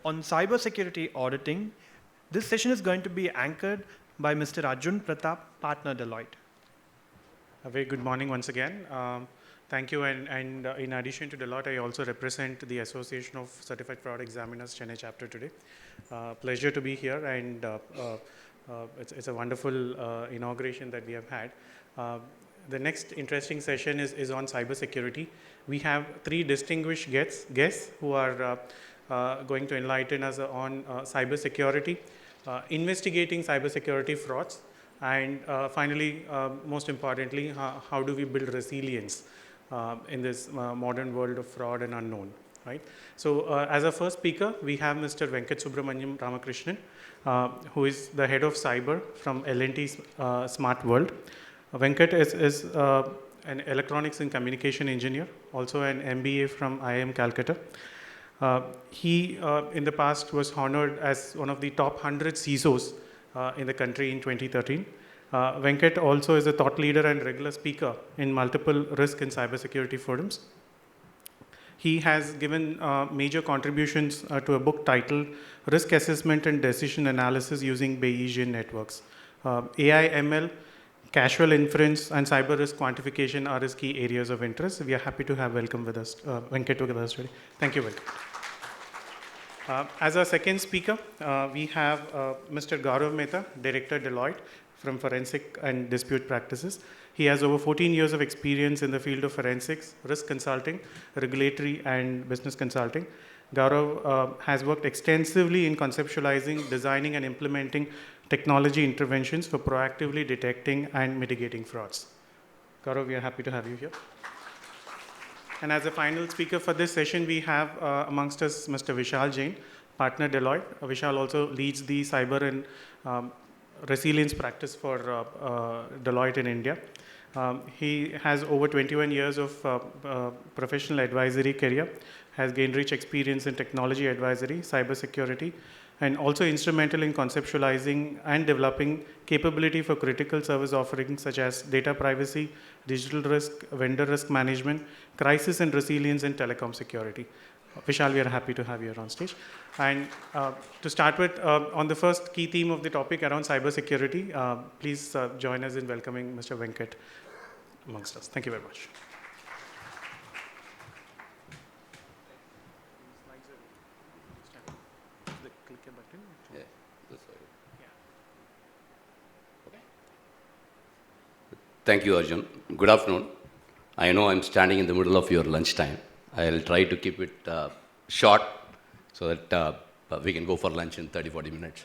on cybersecurity auditing. This session is going to be anchored by Mr. Arjun Pratap, partner Deloitte. A very good morning once again. Thank you. And in addition to Deloitte, I also represent the Association of Certified Fraud Examiners Chennai chapter today. Pleasure to be here, and it's a wonderful inauguration that we have had. The next interesting session is on cybersecurity. We have three distinguished guests who are going to enlighten us on cybersecurity, investigating cybersecurity frauds, and finally, most importantly, how do we build resilience in this modern world of fraud and unknown, right? So as a first speaker, we have Mr. Venkatasubramanian Ramakrishnan, who is the head of cyber from L&T Smart World. Venkat is an electronics and communication engineer, also an MBA from IIM Calcutta. He, in the past, was honored as one of the top 100 CISOs in the country in 2013. Venkat also is a thought leader and regular speaker in multiple risk and cybersecurity forums. He has given major contributions to a book titled Risk Assessment and Decision Analysis Using Bayesian Networks. AI, ML, casual inference, and cyber risk quantification are his key areas of interest. We are happy to have Venkat with us today. Thank you, Venkat. As our second speaker, we have Mr. Gaurav Mehta, Director, Deloitte, from Forensic and Dispute Practices. He has over 14 years of experience in the field of forensics, risk consulting, regulatory, and business consulting. Gaurav has worked extensively in conceptualizing, designing, and implementing technology interventions for proactively detecting and mitigating frauds. Gaurav, we are happy to have you here. And as a final speaker for this session, we have amongst us Mr. Vishal Jain, partner Deloitte. Vishal also leads the cyber and resilience practice for Deloitte in India. He has over 21 years of professional advisory career, has gained rich experience in technology advisory, cybersecurity, and also instrumental in conceptualizing and developing capability for critical service offerings such as data privacy, digital risk, vendor risk management, crisis and resilience, and telecom security. Vishal, we are happy to have you here on stage. And to start with, on the first key theme of the topic around cybersecurity, please join us in welcoming Mr. Venkat amongst us. Thank you very much. Thank you, Arjun. Good afternoon. I know I'm standing in the middle of your lunchtime. I'll try to keep it short so that we can go for lunch in 30-40 minutes.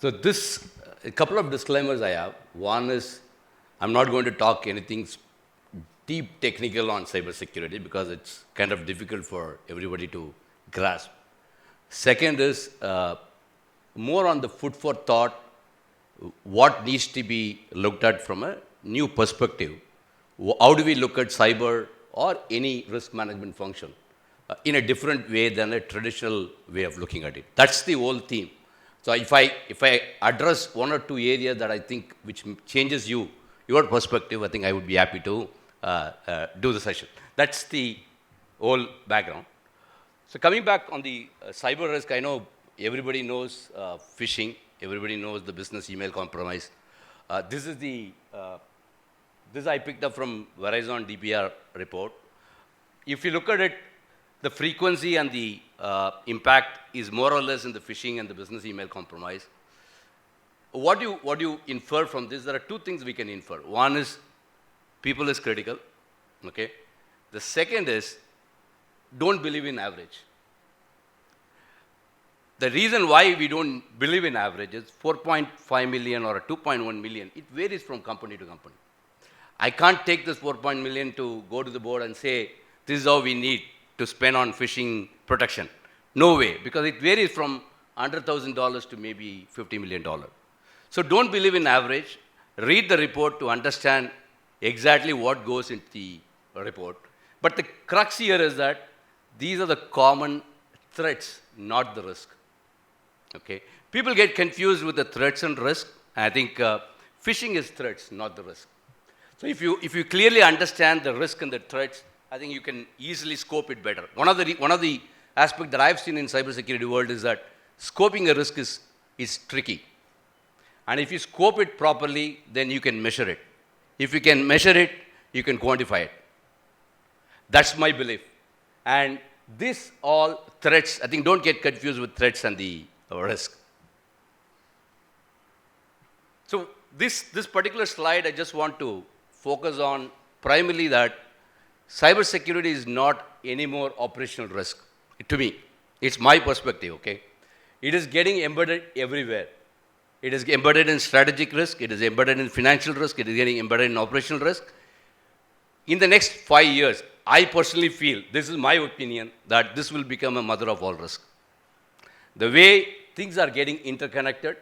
So a couple of disclaimers I have. One is, I'm not going to talk anything deep technical on cybersecurity because it's kind of difficult for everybody to grasp. Second is more on the food for thought, what needs to be looked at from a new perspective. How do we look at cyber or any risk management function in a different way than a traditional way of looking at it? That's the whole theme. So if I address one or two areas that I think which changes your perspective, I think I would be happy to do the session. That's the whole background. So coming back on the cyber risk, I know everybody knows phishing. Everybody knows the business email compromise. This I picked up from Verizon DPR report. If you look at it, the frequency and the impact is more or less in the phishing and the business email compromise. What you infer from this, there are two things we can infer. One is people is critical, okay? The second is don't believe in average. The reason why we don't believe in average is 4.5 million or 2.1 million. It varies from company to company. I can't take this 4.1 million to go to the board and say, this is how we need to spend on phishing protection. No way, because it varies from $100,000 to maybe $50 million. So don't believe in average. Read the report to understand exactly what goes into the report. But the crux here is that these are the common threats, not the risk. Okay? People get confused with the threats and risk. I think phishing is threats, not the risk. So if you clearly understand the risk and the threats, I think you can easily scope it better. One of the aspect that I've seen in cybersecurity world is that scoping a risk is tricky. And if you scope it properly, then you can measure it. If you can measure it, you can quantify it. That's my belief. And this all threats, I think don't get confused with threats and the risk. So this particular slide, I just want to focus on primarily that cybersecurity is not any more operational risk. To me, it's my perspective, okay? It is getting embedded everywhere. It is embedded in strategic risk, it is embedded in financial risk, it is getting embedded in operational risk. In the next 5 years, I personally feel, this is my opinion, that this will become a mother of all risk. The way things are getting interconnected,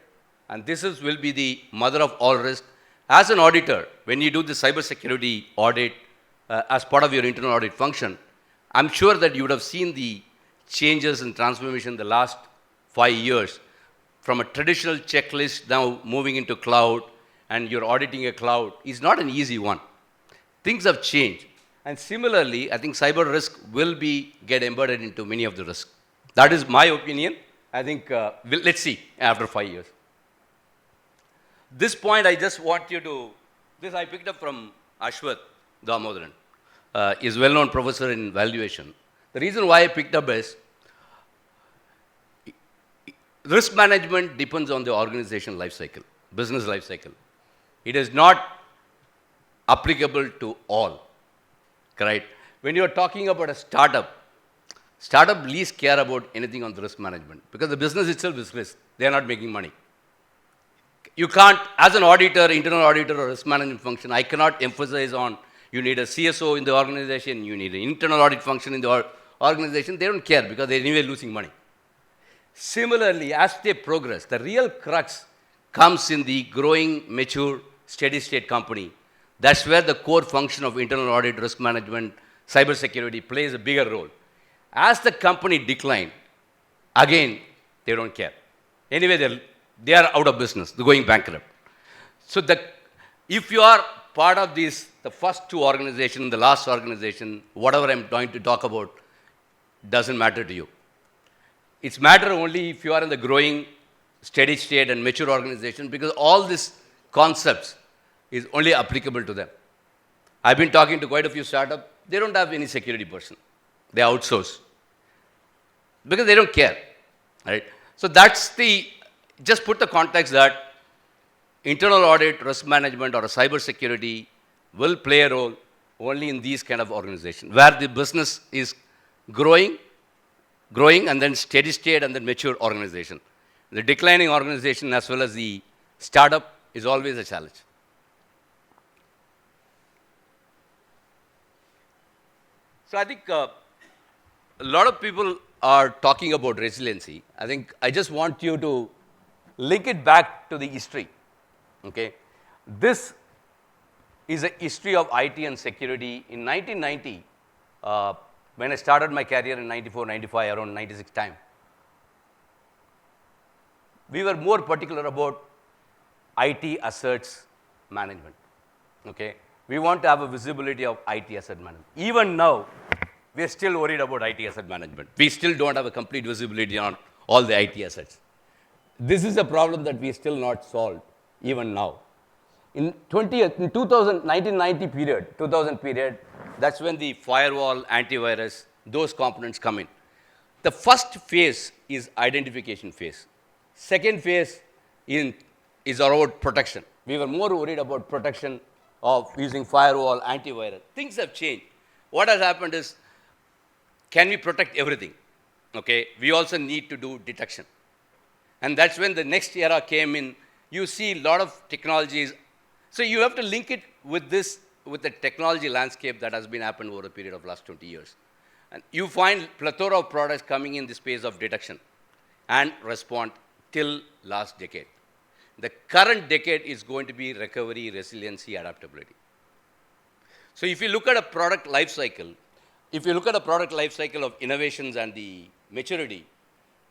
and will be the mother of all risk. As an auditor, when you do the cybersecurity audit as part of your internal audit function, I'm sure that you would have seen the changes and transformation in the last 5 years. From a traditional checklist now moving into cloud, and you're auditing a cloud is not an easy one. Things have changed. And similarly, I think cyber risk will get embedded into many of the risks. That is my opinion. I think, let's see after 5 years. This point, I just want you to, this I picked up from Ashwath Damodaran. Is well-known professor in valuation. The reason why I picked up is, risk management depends on the organization life cycle, business life cycle. It is not applicable to all, correct? When you are talking about a startup least care about anything on the risk management because the business itself is risk. They are not making money. You can't, as an auditor, internal auditor or risk management function, I cannot emphasize on you need a CSO in the organization, you need an internal audit function in the organization. They don't care because they're anyway losing money. Similarly, as they progress, the real crux comes in the growing, mature, steady-state company. That's where the core function of internal audit, risk management, cybersecurity plays a bigger role. As the company decline, again, they don't care. Anyway, they are out of business. They're going bankrupt. So if you are part of these, the first two organizations, the last organization, whatever I'm going to talk about, doesn't matter to you. It's matter only if you are in the growing, steady state and mature organization because all these concepts is only applicable to them. I've been talking to quite a few startups. They don't have any security person. They outsource because they don't care, right? So just put the context that internal audit, risk management, or a cybersecurity will play a role only in these kind of organizations where the business is growing and then steady state and then mature organization. The declining organization as well as the startup is always a challenge. So I think a lot of people are talking about resiliency. I think I just want you to link it back to the history. Okay, this is a history of IT and security. In 1990, when I started my career in 94, 95, around 96 time, we were more particular about IT assets management. Okay, we want to have a visibility of IT asset management. Even now, we are still worried about IT asset management. We still don't have a complete visibility on all the IT assets. This is a problem that we still not solved even now. In 1990 period, 2000 period, that's when the firewall, antivirus, those components come in. The first phase is identification phase. Second phase is about protection. We were more worried about protection of using firewall, antivirus. Things have changed. What has happened is, can we protect everything? Okay, we also need to do detection. And that's when the next era came in. You see a lot of technologies. So you have to link it with the technology landscape that has been happened over a period of last 20 years. And you find plethora of products coming in the space of detection and response till last decade. The current decade is going to be recovery, resiliency, adaptability. So if you look at a product life cycle, of innovations and the maturity,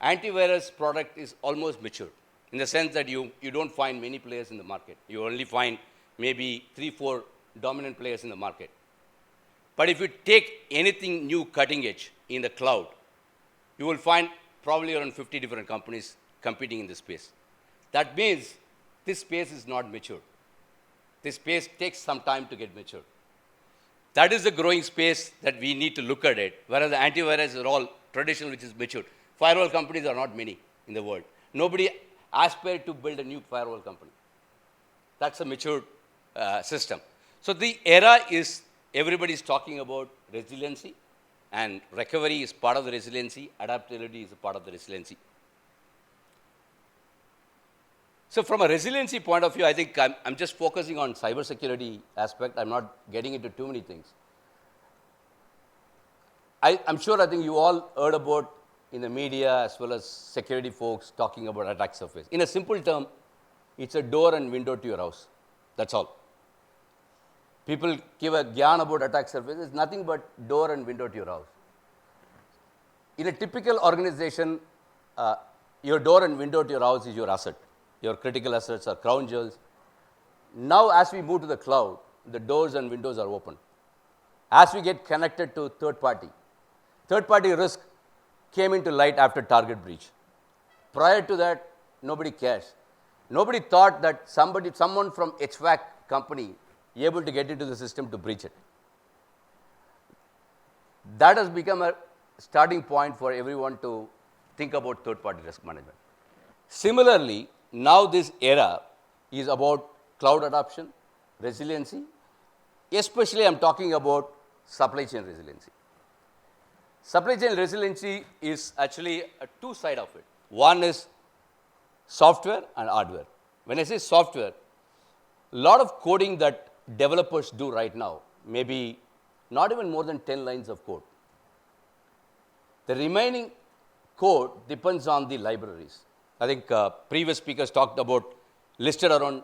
antivirus product is almost mature in the sense that you don't find many players in the market. You only find maybe 3-4 dominant players in the market. But if you take anything new cutting edge in the cloud, you will find probably around 50 different companies competing in this space. That means this space is not mature. This space takes some time to get mature. That is the growing space that we need to look at it, whereas the antivirus are all traditional, which is mature. Firewall companies are not many in the world. Nobody aspired to build a new firewall company. That's a mature system. So the era is, everybody is talking about resiliency, and recovery is part of the resiliency, adaptability is a part of the resiliency. So from a resiliency point of view, I think I'm just focusing on cybersecurity aspect. I'm not getting into too many things. I'm sure, I think you all heard about in the media as well as security folks talking about attack surface. In a simple term, it's a door and window to your house. That's all. People give a gyan about attack surface. It's nothing but door and window to your house. In a typical organization, your door and window to your house is your asset. Your critical assets are crown jewels. Now, as we move to the cloud, the doors and windows are open. As we get connected to third-party risk came into light after target breach. Prior to that, nobody cares. Nobody thought that someone from HVAC company able to get into the system to breach it. That has become a starting point for everyone to think about third-party risk management. Similarly, now this era is about cloud adoption, resiliency, especially I'm talking about supply chain resiliency. Supply chain resiliency is actually a two side of it. One is software and hardware. When I say software, a lot of coding that developers do right now, maybe not even more than 10 lines of code. The remaining code depends on the libraries. I think previous speakers talked about listed around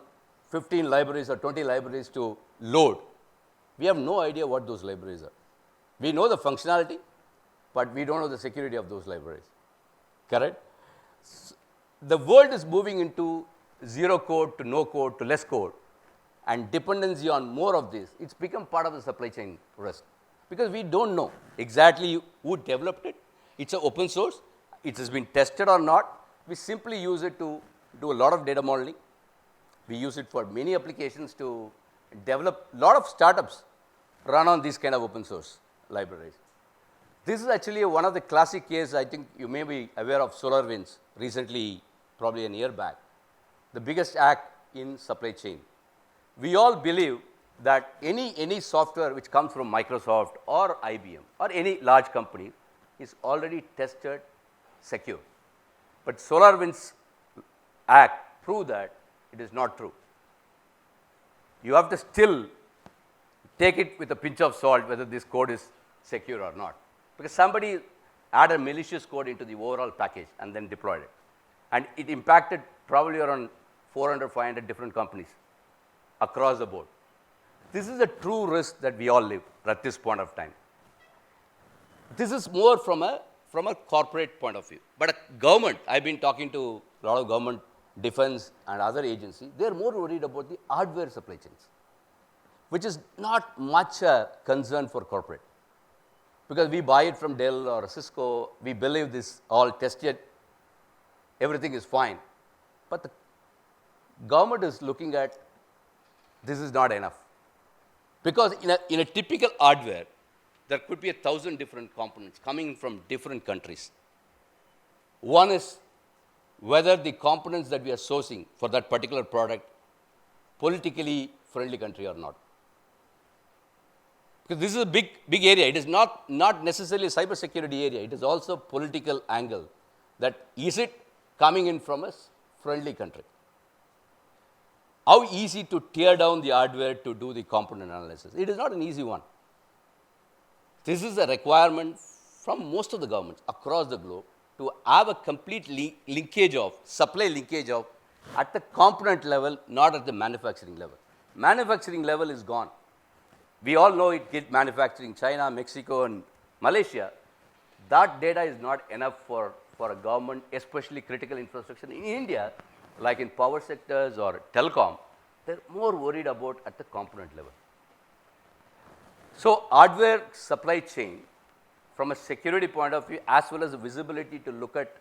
15 libraries or 20 libraries to load. We have no idea what those libraries are. We know the functionality, but we don't know the security of those libraries. Correct? The world is moving into zero code to no code to less code, and dependency on more of this. It's become part of the supply chain risk because we don't know exactly who developed it. It's an open source. It has been tested or not. We simply use it to do a lot of data modeling. We use it for many applications to develop. A lot of startups run on these kind of open source libraries. This is actually one of the classic cases. I think you may be aware of SolarWinds recently, probably a year back. The biggest hack in supply chain. We all believe that any software which comes from Microsoft or IBM or any large company is already tested, secure. But SolarWinds hack proved that it is not true. You have to still take it with a pinch of salt whether this code is secure or not. Because somebody added malicious code into the overall package and then deployed it. And it impacted probably around 400, 500 different companies across the board. This is a true risk that we all live at this point of time. This is more from a corporate point of view. But a government, I've been talking to a lot of government, defense and other agencies, they're more worried about the hardware supply chains, which is not much a concern for corporate. Because we buy it from Dell or Cisco, we believe this all tested, everything is fine. But the government is looking at this is not enough. Because in a typical hardware, there could be 1,000 different components coming from different countries. One is whether the components that we are sourcing for that particular product politically friendly country or not. Because this is a big area. It is not necessarily a cybersecurity area. It is also political angle that is it coming in from a friendly country. How easy to tear down the hardware to do the component analysis? It is not an easy one. This is a requirement from most of the governments across the globe to have a complete supply linkage of at the component level, not at the manufacturing level. Manufacturing level is gone. We all know it gets manufactured in China, Mexico, and Malaysia. That data is not enough for a government, especially critical infrastructure. In India, like in power sectors or telecom, they're more worried about at the component level. So hardware supply chain from a security point of view, as well as the visibility to look at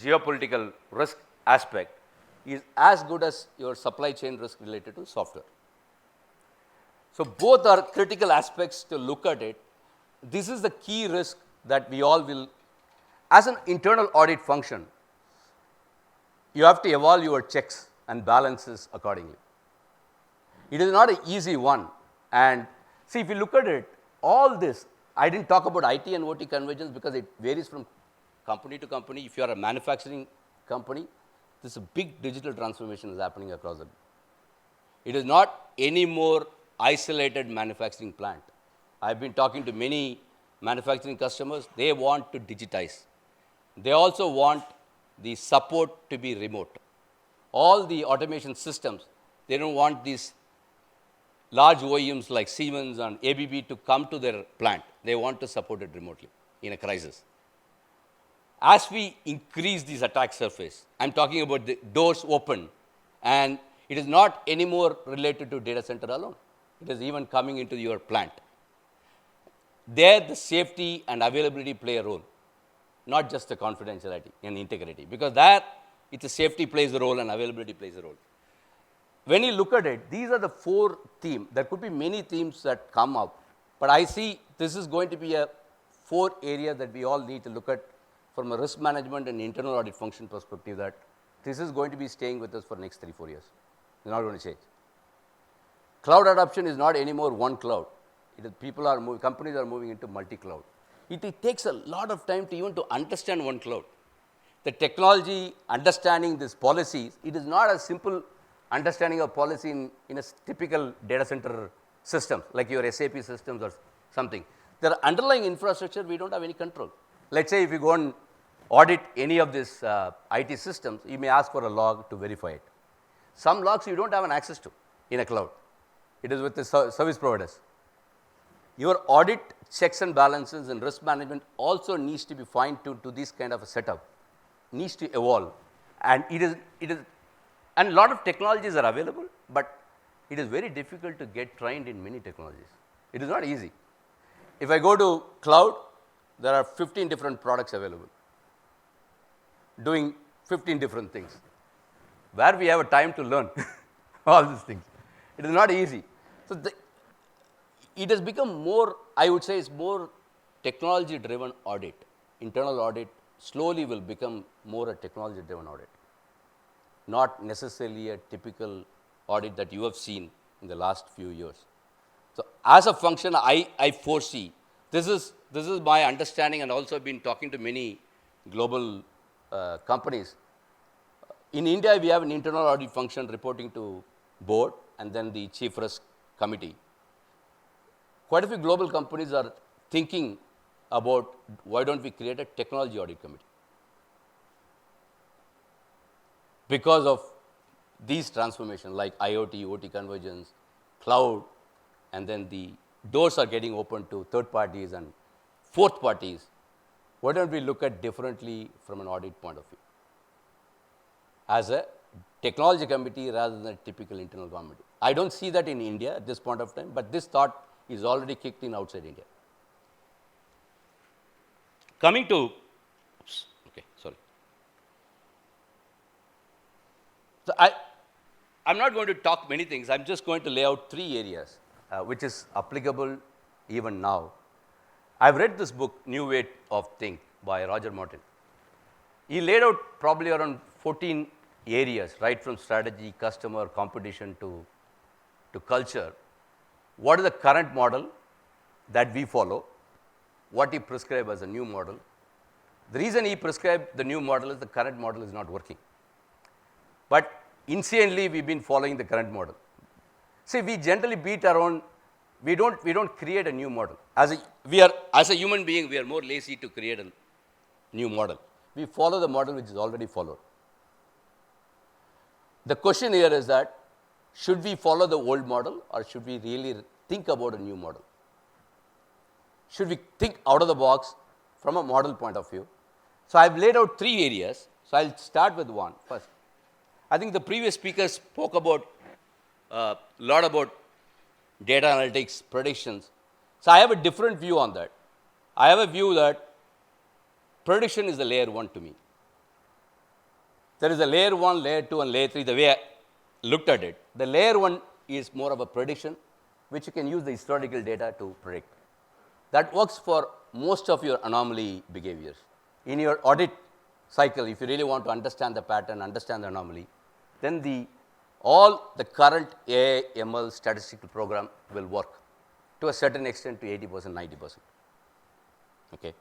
geopolitical risk aspect, is as good as your supply chain risk related to software. So both are critical aspects to look at it. This is the key risk that we all will, as an internal audit function, you have to evolve your checks and balances accordingly. It is not an easy one. And see, if you look at it, all this, I didn't talk about IT and OT convergence because it varies from company to company. If you are a manufacturing company, this is a big digital transformation is happening across the globe. It is not any more isolated manufacturing plant. I've been talking to many manufacturing customers. They want to digitize. They also want the support to be remote. All the automation systems, they don't want these large OEMs like Siemens and ABB to come to their plant. They want to support it remotely in a crisis. As we increase this attack surface, I'm talking about the doors open, and it is not anymore related to data center alone. It is even coming into your plant. There, the safety and availability play a role, not just the confidentiality and integrity, because there, it's a safety plays a role and availability plays a role. When you look at it, these are the 4 themes. There could be many themes that come up, but I see this is going to be a 4 areas that we all need to look at from a risk management and internal audit function perspective, that this is going to be staying with us for the next 3-4 years. It's not going to change. Cloud adoption is not anymore one cloud. It is companies are moving into multi-cloud. It takes a lot of time to even to understand one cloud. The technology, understanding these policies, it is not a simple understanding of policy in a typical data center system, like your SAP systems or something. There are underlying infrastructure, we don't have any control. Let's say if you go and audit any of these IT systems, you may ask for a log to verify it. Some logs you don't have an access to in a cloud. It is with the service providers. Your audit checks and balances and risk management also needs to be fine-tuned to this kind of a setup, needs to evolve. And it is, and a lot of technologies are available, but it is very difficult to get trained in many technologies. It is not easy. If I go to cloud, there are 15 different products available, doing 15 different things. Where we have a time to learn all these things. It is not easy. So it has become more, I would say, it's more technology-driven audit. Internal audit slowly will become more a technology-driven audit, not necessarily a typical audit that you have seen in the last few years. So as a function, I foresee, this is my understanding, and also been talking to many global companies. In India, we have an internal audit function reporting to board and then the chief risk committee. Quite a few global companies are thinking about why don't we create a technology audit committee? Because of these transformations like IoT, OT convergence, cloud, and then the doors are getting open to third parties and fourth parties. Why don't we look at differently from an audit point of view? As a technology committee rather than a typical internal committee. I don't see that in India at this point of time, but this thought is already kicked in outside India. Coming to, sorry. So I'm not going to talk many things. I'm just going to lay out 3 areas, which is applicable even now. I've read this book, New Way of Think, by Roger Martin. He laid out probably around 14 areas, right from strategy, customer, competition to culture. What is the current model that we follow? What he prescribed as a new model. The reason he prescribed the new model is the current model is not working. But insanely, we've been following the current model. See, we generally beat our own. We don't create a new model. As a human being, we are more lazy to create a new model. We follow the model which is already followed. The question here is that, should we follow the old model or should we really think about a new model? Should we think out of the box from a model point of view? So I've laid out 3 areas. So I'll start with one first. I think the previous speaker spoke about a lot about data analytics, predictions. So I have a different view on that. I have a view that prediction is the layer 1 to me. There is a layer 1, layer 2, and layer 3. The way I looked at it, the layer 1 is more of a prediction, which you can use the historical data to predict. That works for most of your anomaly behaviors. In your audit cycle, if you really want to understand the pattern, understand the anomaly, then all the current AI, ML statistical program will work to a certain extent to 80%, 90%. Okay.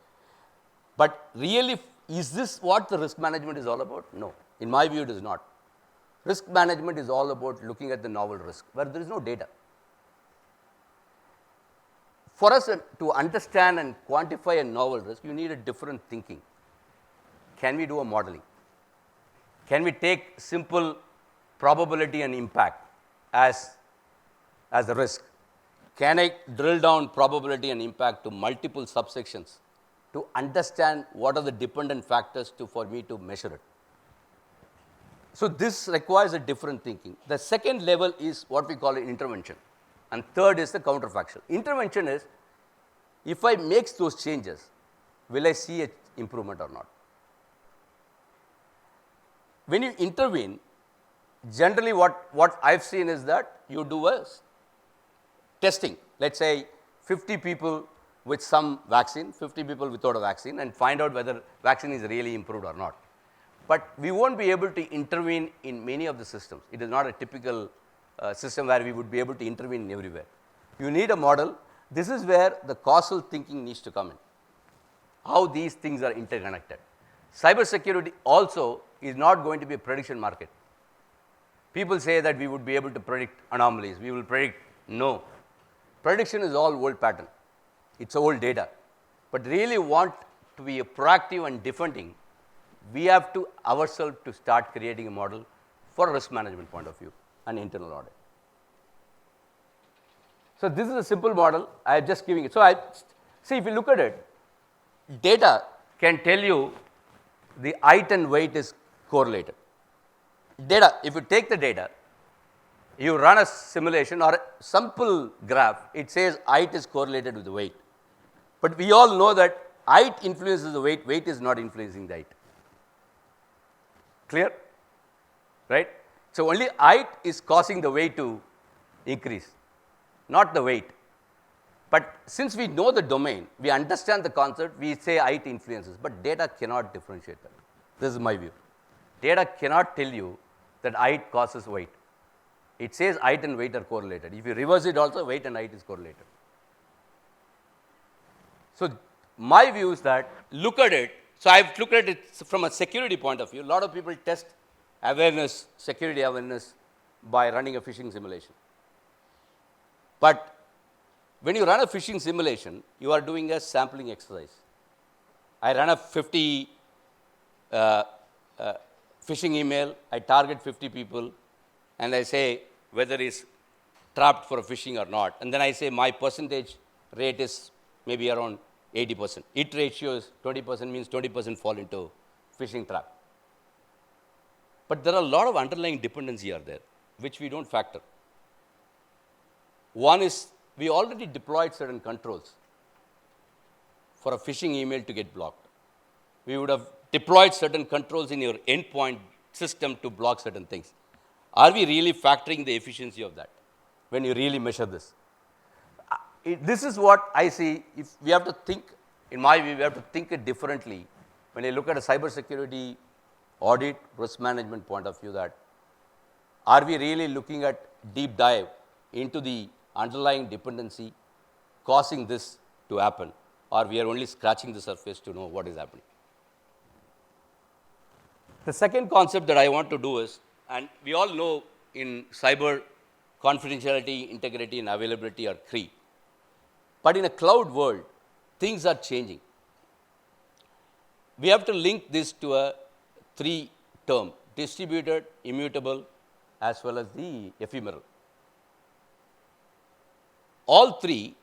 But really, is this what the risk management is all about? No. In my view, it is not. Risk management is all about looking at the novel risk where there is no data. For us to understand and quantify a novel risk, you need a different thinking. Can we do a modeling? Can we take simple probability and impact as a risk? Can I drill down probability and impact to multiple subsections to understand what are the dependent factors for me to measure it? So this requires a different thinking. The second level is what we call an intervention. And third is the counterfactual. Intervention is, if I make those changes, will I see an improvement or not? When you intervene, generally what I've seen is that you do a testing. Let's say 50 people with some vaccine, 50 people without a vaccine, and find out whether vaccine is really improved or not. But we won't be able to intervene in many of the systems. It is not a typical system where we would be able to intervene everywhere. You need a model. This is where the causal thinking needs to come in, how these things are interconnected. Cybersecurity also is not going to be a prediction market. People say that we would be able to predict anomalies. We will predict. No. Prediction is all old pattern. It's old data. But really want to be a proactive and defending, we have to ourselves to start creating a model for a risk management point of view and internal audit. So this is a simple model. I am just giving it. So see, if you look at it, data can tell you the height and weight is correlated. Data, if you take the data, you run a simulation or a simple graph, it says height is correlated with the weight. But we all know that height influences the weight, weight is not influencing the height. Clear? Right? So only height is causing the weight to increase, not the weight. But since we know the domain, we understand the concept, we say height influences, but data cannot differentiate that. This is my view. Data cannot tell you that height causes weight. It says height and weight are correlated. If you reverse it also, weight and height is correlated. So my view is that look at it. So I've looked at it from a security point of view. A lot of people test awareness, security awareness by running a phishing simulation. But when you run a phishing simulation, you are doing a sampling exercise. I run a 50 phishing email, I target 50 people, and I say whether it's trapped for a phishing or not. And then I say my percentage rate is maybe around 80%. Hit ratio is 20%, means 20% fall into phishing trap. But there are a lot of underlying dependency are there, which we don't factor. One is we already deployed certain controls for a phishing email to get blocked. We would have deployed certain controls in your endpoint system to block certain things. Are we really factoring the efficiency of that when you really measure this? This is what I see. If we have to think, in my view, we have to think it differently. When you look at a cybersecurity audit, risk management point of view, that are we really looking at deep dive into the underlying dependency causing this to happen, or we are only scratching the surface to know what is happening? The second concept that I want to do is, and we all know in cyber, confidentiality, integrity, and availability are three. But in a cloud world, things are changing. We have to link this to a three term: distributed, immutable, as well as the ephemeral. All three,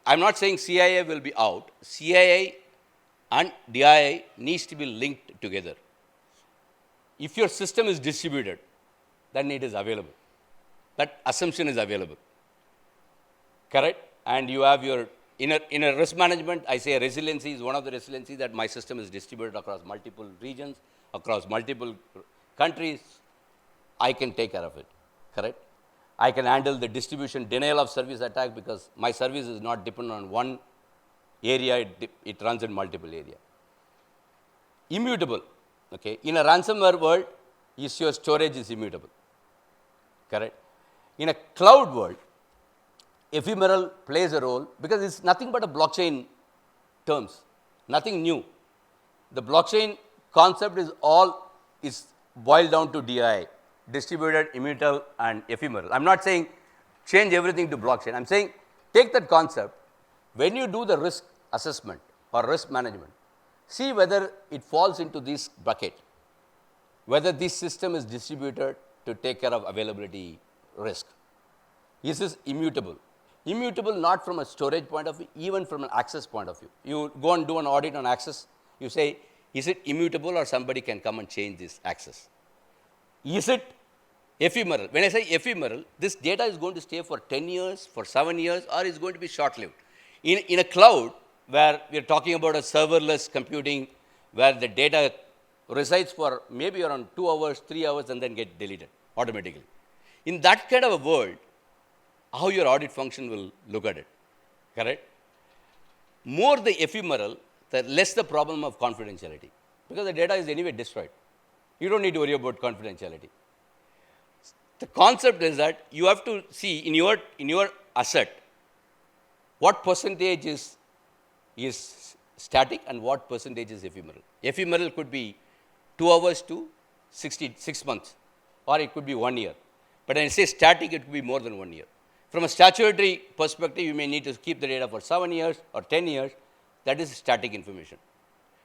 I'm not saying CIA will be out. CIA and DII needs to be linked together. If your system is distributed, then it is available. That assumption is available. Correct? And you have your in a risk management, I say resiliency is one of the resiliency that my system is distributed across multiple regions, across multiple countries. I can take care of it, correct? I can handle the distribution denial of service attack because my service is not dependent on one area, it runs in multiple areas. Immutable, okay? In a ransomware world, your storage is immutable, correct? In a cloud world, ephemeral plays a role because it's nothing but a blockchain terms, nothing new. The blockchain concept is boiled down to DI, distributed, immutable, and ephemeral. I'm not saying change everything to blockchain. I'm saying take that concept. When you do the risk assessment or risk management, see whether it falls into this bucket, whether this system is distributed to take care of availability risk. Is this immutable? Immutable not from a storage point of view, even from an access point of view. You go and do an audit on access, you say, is it immutable or somebody can come and change this access? Is it ephemeral? When I say ephemeral, this data is going to stay for 10 years, for 7 years, or is going to be short-lived. In a cloud, where we are talking about a serverless computing, where the data resides for maybe around 2 hours, 3 hours, and then get deleted automatically. In that kind of a world, how your audit function will look at it, correct? More the ephemeral, the less the problem of confidentiality, because the data is anyway destroyed. You don't need to worry about confidentiality. The concept is that you have to see in your asset, what percentage is static and what percentage is ephemeral. Ephemeral could be 2 hours to 6 months, or it could be 1 year. But when I say static, it could be more than 1 year. From a statutory perspective, you may need to keep the data for 7 years or 10 years. That is static information.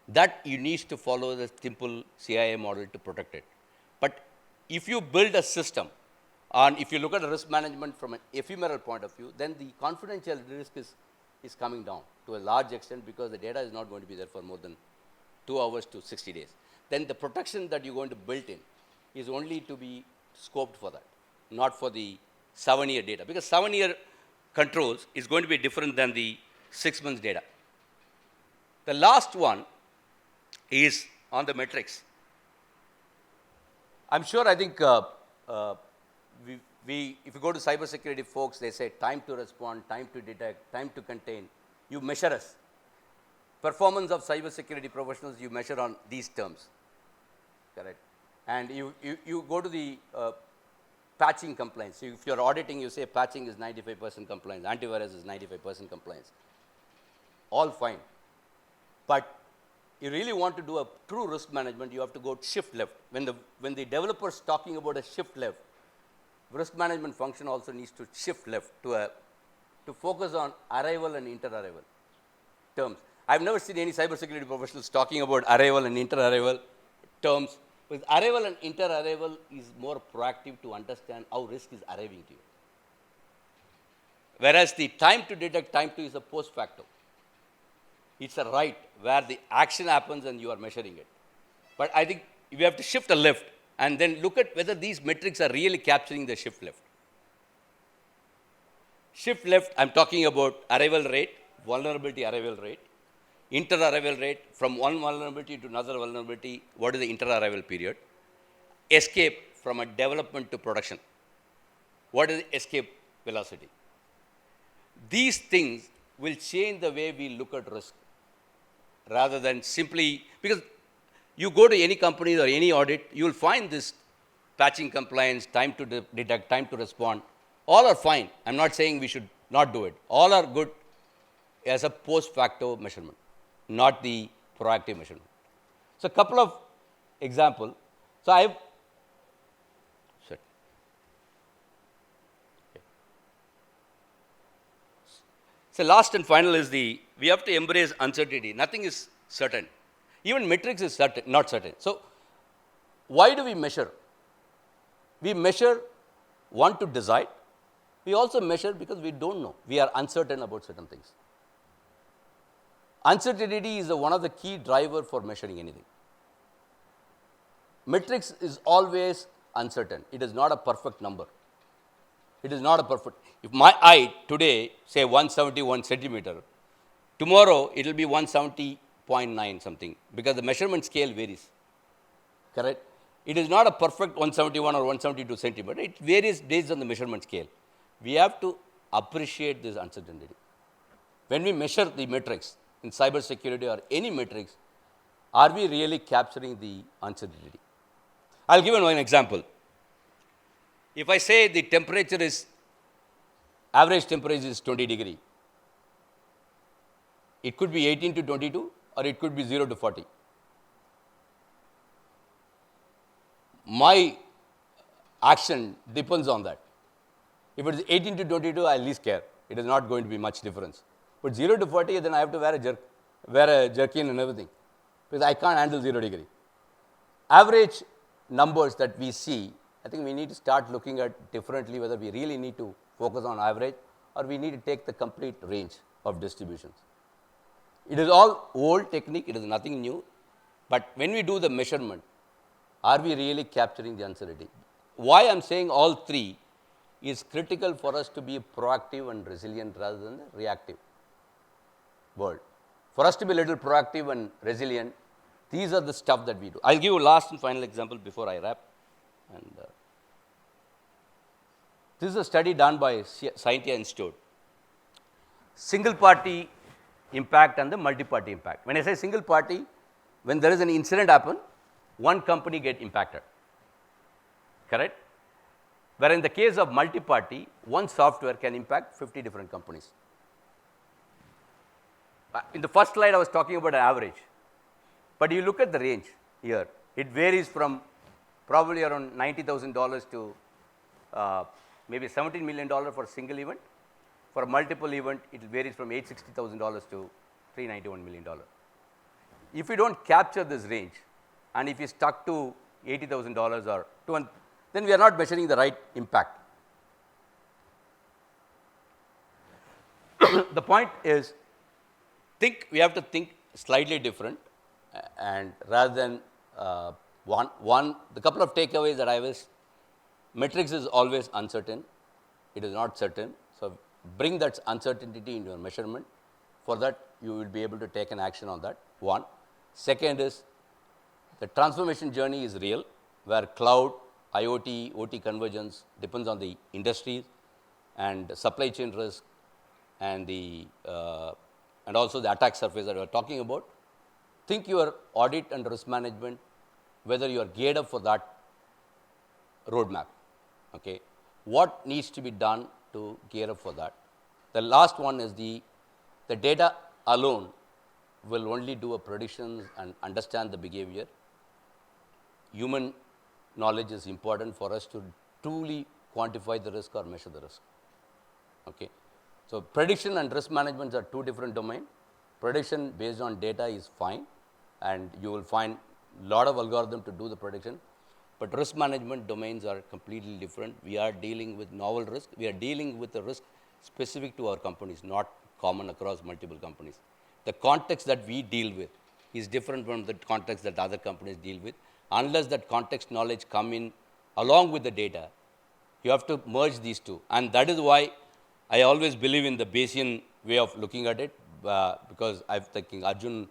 That you need to follow the simple CIA model to protect it. But if you build a system, and if you look at the risk management from an ephemeral point of view, then the confidential risk is coming down to a large extent because the data is not going to be there for more than 2 hours to 60 days. Then the protection that you're going to build in is only to be scoped for that, not for the 7-year data, because 7-year controls is going to be different than the 6 months data. The last one is on the metrics. I'm sure, I think, if you go to cybersecurity folks, they say time to respond, time to detect, time to contain. You measure us. Performance of cybersecurity professionals, you measure on these terms, correct? And you go to the patching compliance. If you're auditing, you say patching is 95% compliance, antivirus is 95% compliance. All fine. But you really want to do a true risk management, you have to go shift left. When the developer is talking about a shift left, risk management function also needs to shift left to focus on arrival and inter-arrival terms. I've never seen any cybersecurity professionals talking about arrival and inter-arrival terms. With arrival and inter-arrival is more proactive to understand how risk is arriving to you. Whereas the time to detect, time to is a post facto. It's a right where the action happens and you are measuring it. But I think we have to shift a left and then look at whether these metrics are really capturing the shift left. Shift left, I'm talking about arrival rate, vulnerability arrival rate, inter-arrival rate, from one vulnerability to another vulnerability, what is the inter-arrival period, escape from a development to production, what is the escape velocity. These things will change the way we look at risk rather than simply, because you go to any company or any audit, you will find this patching compliance, time to detect, time to respond, all are fine. I'm not saying we should not do it. All are good as a post facto measurement, not the proactive measurement. So a couple of examples. So I've sorry. Okay. So last and final is we have to embrace uncertainty. Nothing is certain. Even metrics is certain, not certain. So why do we measure? We measure, one, to decide. We also measure because we don't know. We are uncertain about certain things. Uncertainty is one of the key drivers for measuring anything. Metrics is always uncertain. It is not a perfect number. It is not a perfect. If my height today, say 171 centimeter, Tomorrow, it will be 170.9 something because the measurement scale varies. Correct? It is not a perfect 171 or 172 centimeter. It varies based on the measurement scale. We have to appreciate this uncertainty. When we measure the metrics in cybersecurity or any metrics, are we really capturing the uncertainty? I'll give you one example. If I say the temperature is, average temperature is 20 degree, it could be 18 to 22 or it could be 0 to 40. My action depends on that. If it is 18 to 22, I least care. It is not going to be much difference. But 0 to 40, then I have to wear a jerkin and everything because I can't handle 0 degree. Average numbers that we see, I think we need to start looking at differently whether we really need to focus on average or we need to take the complete range of distributions. It is all old technique, it is nothing new, but when we do the measurement, are we really capturing the uncertainty? Why I'm saying all three is critical for us to be proactive and resilient rather than the reactive world. For us to be a little proactive and resilient, these are the stuff that we do. I'll give you a last and final example before I wrap. And this is a study done by Scientia Institute. Single party impact and the multi-party impact. When I say single party, when there is an incident happen, one company get impacted. Correct? Where in the case of multi-party, one software can impact 50 different companies. In the first slide, I was talking about an average. But you look at the range here. It varies from probably around $90,000 to maybe $17 million for a single event. For a multiple event, it varies from $860,000 to $391 million. If you don't capture this range, and if you stuck to $80,000 or $200,000, then we are not measuring the right impact. The point is, we have to think slightly different, and rather than the couple of takeaways that I was, metrics is always uncertain. It is not certain. So bring that uncertainty into your measurement. For that, you will be able to take an action on that. One. Second is, the transformation journey is real, where cloud, IoT, OT convergence depends on the industries and supply chain risk and and also the attack surface that we are talking about. Think your audit and risk management, whether you are geared up for that roadmap. Okay, what needs to be done to gear up for that? The last one is the data alone will only do a predictions and understand the behavior. Human knowledge is important for us to truly quantify the risk or measure the risk. Okay. So prediction and risk management are two different domains. Prediction based on data is fine, and you will find a lot of algorithm to do the prediction. But risk management domains are completely different. We are dealing with novel risk. We are dealing with the risk specific to our companies, not common across multiple companies. The context that we deal with is different from the context that other companies deal with. Unless that context knowledge come in along with the data, you have to merge these two. And that is why I always believe in the Bayesian way of looking at it, because I'm thinking Arjun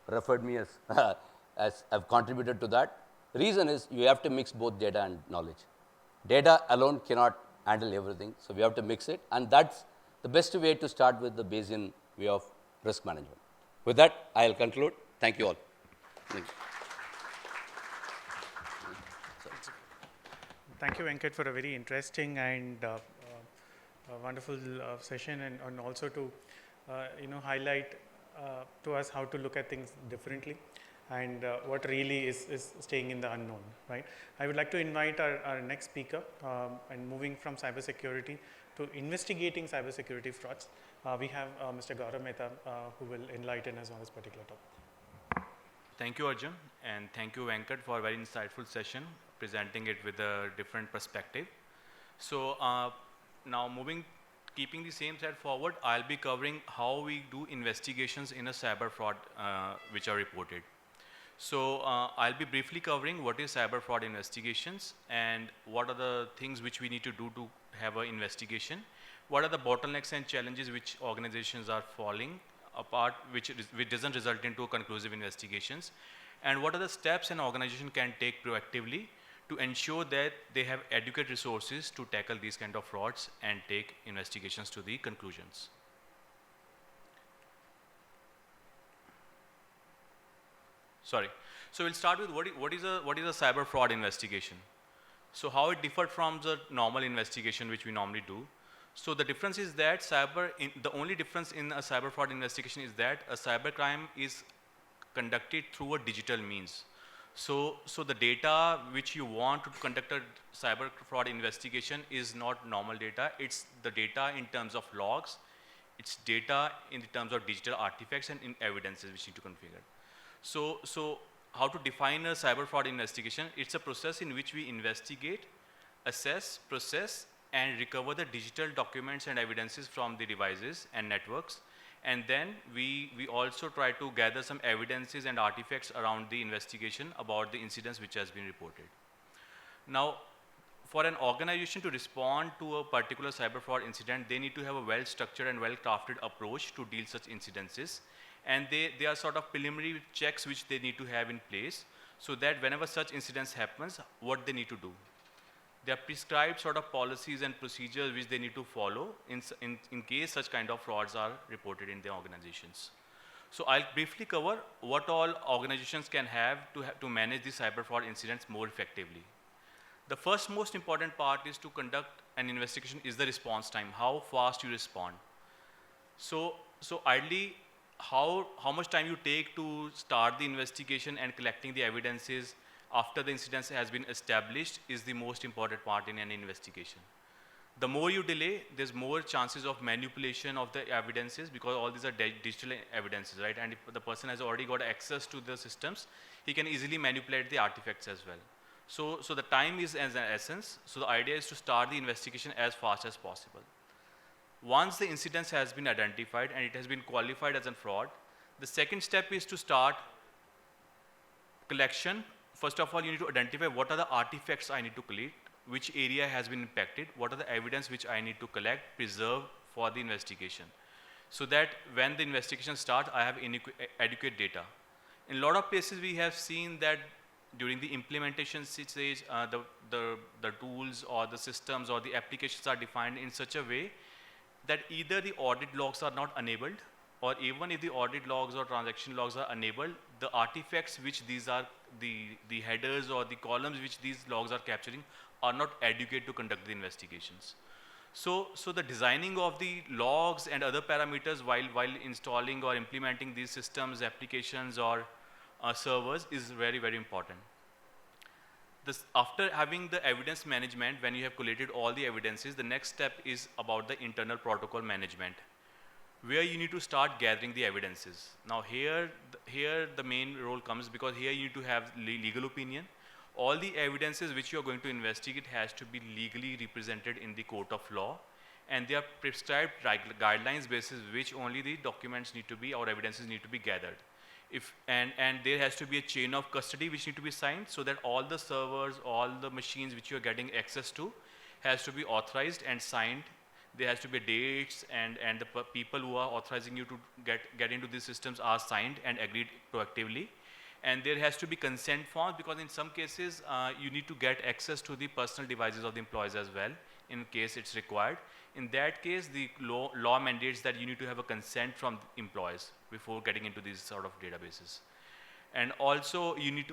referred me as I've contributed to that. The reason is you have to mix both data and knowledge. Data alone cannot handle everything, so we have to mix it. And that's the best way to start with the Bayesian way of risk management. With that, I'll conclude. Thank you all. Thank you. Thank you, Venkat, for a very interesting and wonderful session, and also to highlight to us how to look at things differently and what really is staying in the unknown, right? I would like to invite our next speaker, and moving from cybersecurity to investigating cybersecurity frauds. We have Mr. Gaurav Mehta, who will enlighten us on this particular topic. Thank you, Arjun, and thank you, Venkat, for a very insightful session, presenting it with a different perspective. So now keeping the same thread forward, I'll be covering how we do investigations in a cyber fraud which are reported. So I'll be briefly covering what is cyber fraud investigations and what are the things which we need to do to have an investigation. What are the bottlenecks and challenges which organizations are falling a part which doesn't result into conclusive investigations, and what are the steps an organization can take proactively to ensure that they have adequate resources to tackle these kind of frauds and take investigations to the conclusions. Sorry. So we'll start with what is a cyber fraud investigation. So how it differed from the normal investigation which we normally do. So the difference is that the only difference in a cyber fraud investigation is that a cyber crime is conducted through a digital means. So the data which you want to conduct a cyber fraud investigation is not normal data. It's the data in terms of logs. It's data in terms of digital artifacts and in evidences which need to configure. So how to define a cyber fraud investigation? It's a process in which we investigate, assess, process, and recover the digital documents and evidences from the devices and networks. And then we also try to gather some evidences and artifacts around the investigation about the incidents which has been reported. Now, for an organization to respond to a particular cyber fraud incident, they need to have a well-structured and well-crafted approach to deal such incidences. And they are sort of preliminary checks which they need to have in place so that whenever such incidents happens, what they need to do. There are prescribed sort of policies and procedures which they need to follow in case such kind of frauds are reported in their organizations. So I'll briefly cover what all organizations can have to manage the cyber fraud incidents more effectively. The first most important part is to conduct an investigation is the response time, how fast you respond. So ideally, how much time you take to start the investigation and collecting the evidences after the incident has been established is the most important part in an investigation. The more you delay, there's more chances of manipulation of the evidences because all these are digital evidences, right? And if the person has already got access to the systems, he can easily manipulate the artifacts as well. So the time is as an essence. So the idea is to start the investigation as fast as possible. Once the incident has been identified and it has been qualified as a fraud, the second step is to start collection. First of all, you need to identify what are the artifacts I need to collect, which area has been impacted, what are the evidence which I need to collect, preserve for the investigation. So that when the investigation starts, I have adequate data. In a lot of places, we have seen that during the implementation stage, the tools or the systems or the applications are defined in such a way that either the audit logs are not enabled, or even if the audit logs or transaction logs are enabled, the artifacts which these are, the headers or the columns which these logs are capturing are not adequate to conduct the investigations. So the designing of the logs and other parameters while installing or implementing these systems, applications or servers is very, very important. After having the evidence management, when you have collated all the evidences, the next step is about the internal protocol management, where you need to start gathering the evidences. Now here the main role comes because here you need to have legal opinion. All the evidences which you are going to investigate has to be legally represented in the court of law, and there are prescribed guidelines basis which only the documents need to be or evidences need to be gathered. And there has to be a chain of custody which need to be signed so that all the servers, all the machines which you are getting access to has to be authorized and signed. There has to be dates and the people who are authorizing you to get into these systems are signed and agreed proactively. And there has to be consent forms because in some cases you need to get access to the personal devices of the employees as well in case it's required. In that case, the law mandates that you need to have a consent from employees before getting into these sort of databases. And also you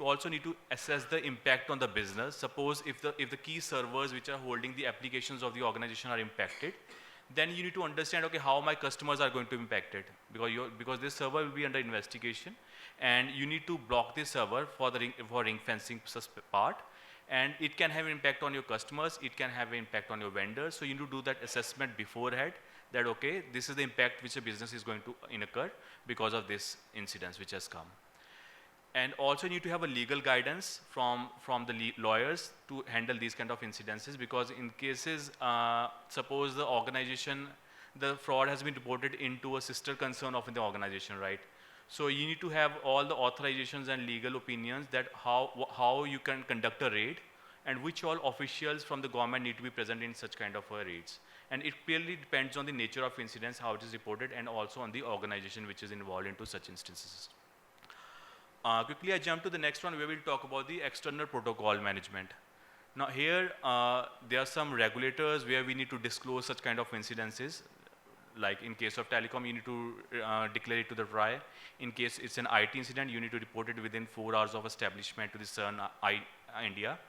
also need to assess the impact on the business. Suppose if the key servers which are holding the applications of the organization are impacted, then you need to understand, okay, how my customers are going to be impacted because this server will be under investigation, and you need to block this server for ring fencing part. And it can have an impact on your customers, it can have an impact on your vendors. So you need to do that assessment beforehand that, okay, this is the impact which a business is going to incur because of this incident which has come. And also you need to have a legal guidance from the lawyers to handle these kind of incidences, because in cases, suppose the organization, the fraud has been reported into a sister concern of the organization, right? So you need to have all the authorizations and legal opinions that how you can conduct a raid and which all officials from the government need to be present in such kind of raids. And it clearly depends on the nature of incidents, how it is reported, and also on the organization which is involved into such instances. Quickly, I jump to the next one where we'll talk about the external protocol management. Now here, there are some regulators where we need to disclose such kind of incidences. Like in case of telecom, you need to declare it to the RAI. In case it's an IT incident, you need to report it within 4 hours of establishment to the CERN India.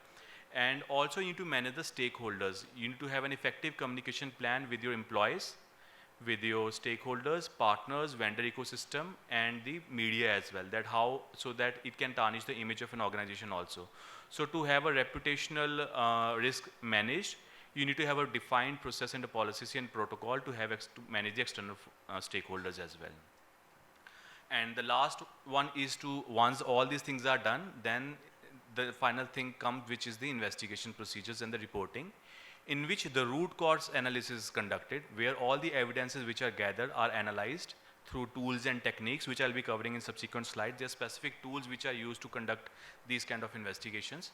And also you need to manage the stakeholders. You need to have an effective communication plan with your employees, with your stakeholders, partners, vendor ecosystem, and the media as well. So that it can tarnish the image of an organization also. So to have a reputational risk managed, you need to have a defined process and a policy and protocol to have to manage the external stakeholders as well. And the last one is to, once all these things are done, then the final thing comes, which is the investigation procedures and the reporting, in which the root cause analysis is conducted, where all the evidences which are gathered are analyzed through tools and techniques, which I'll be covering in subsequent slides. There are specific tools which are used to conduct these kind of investigations.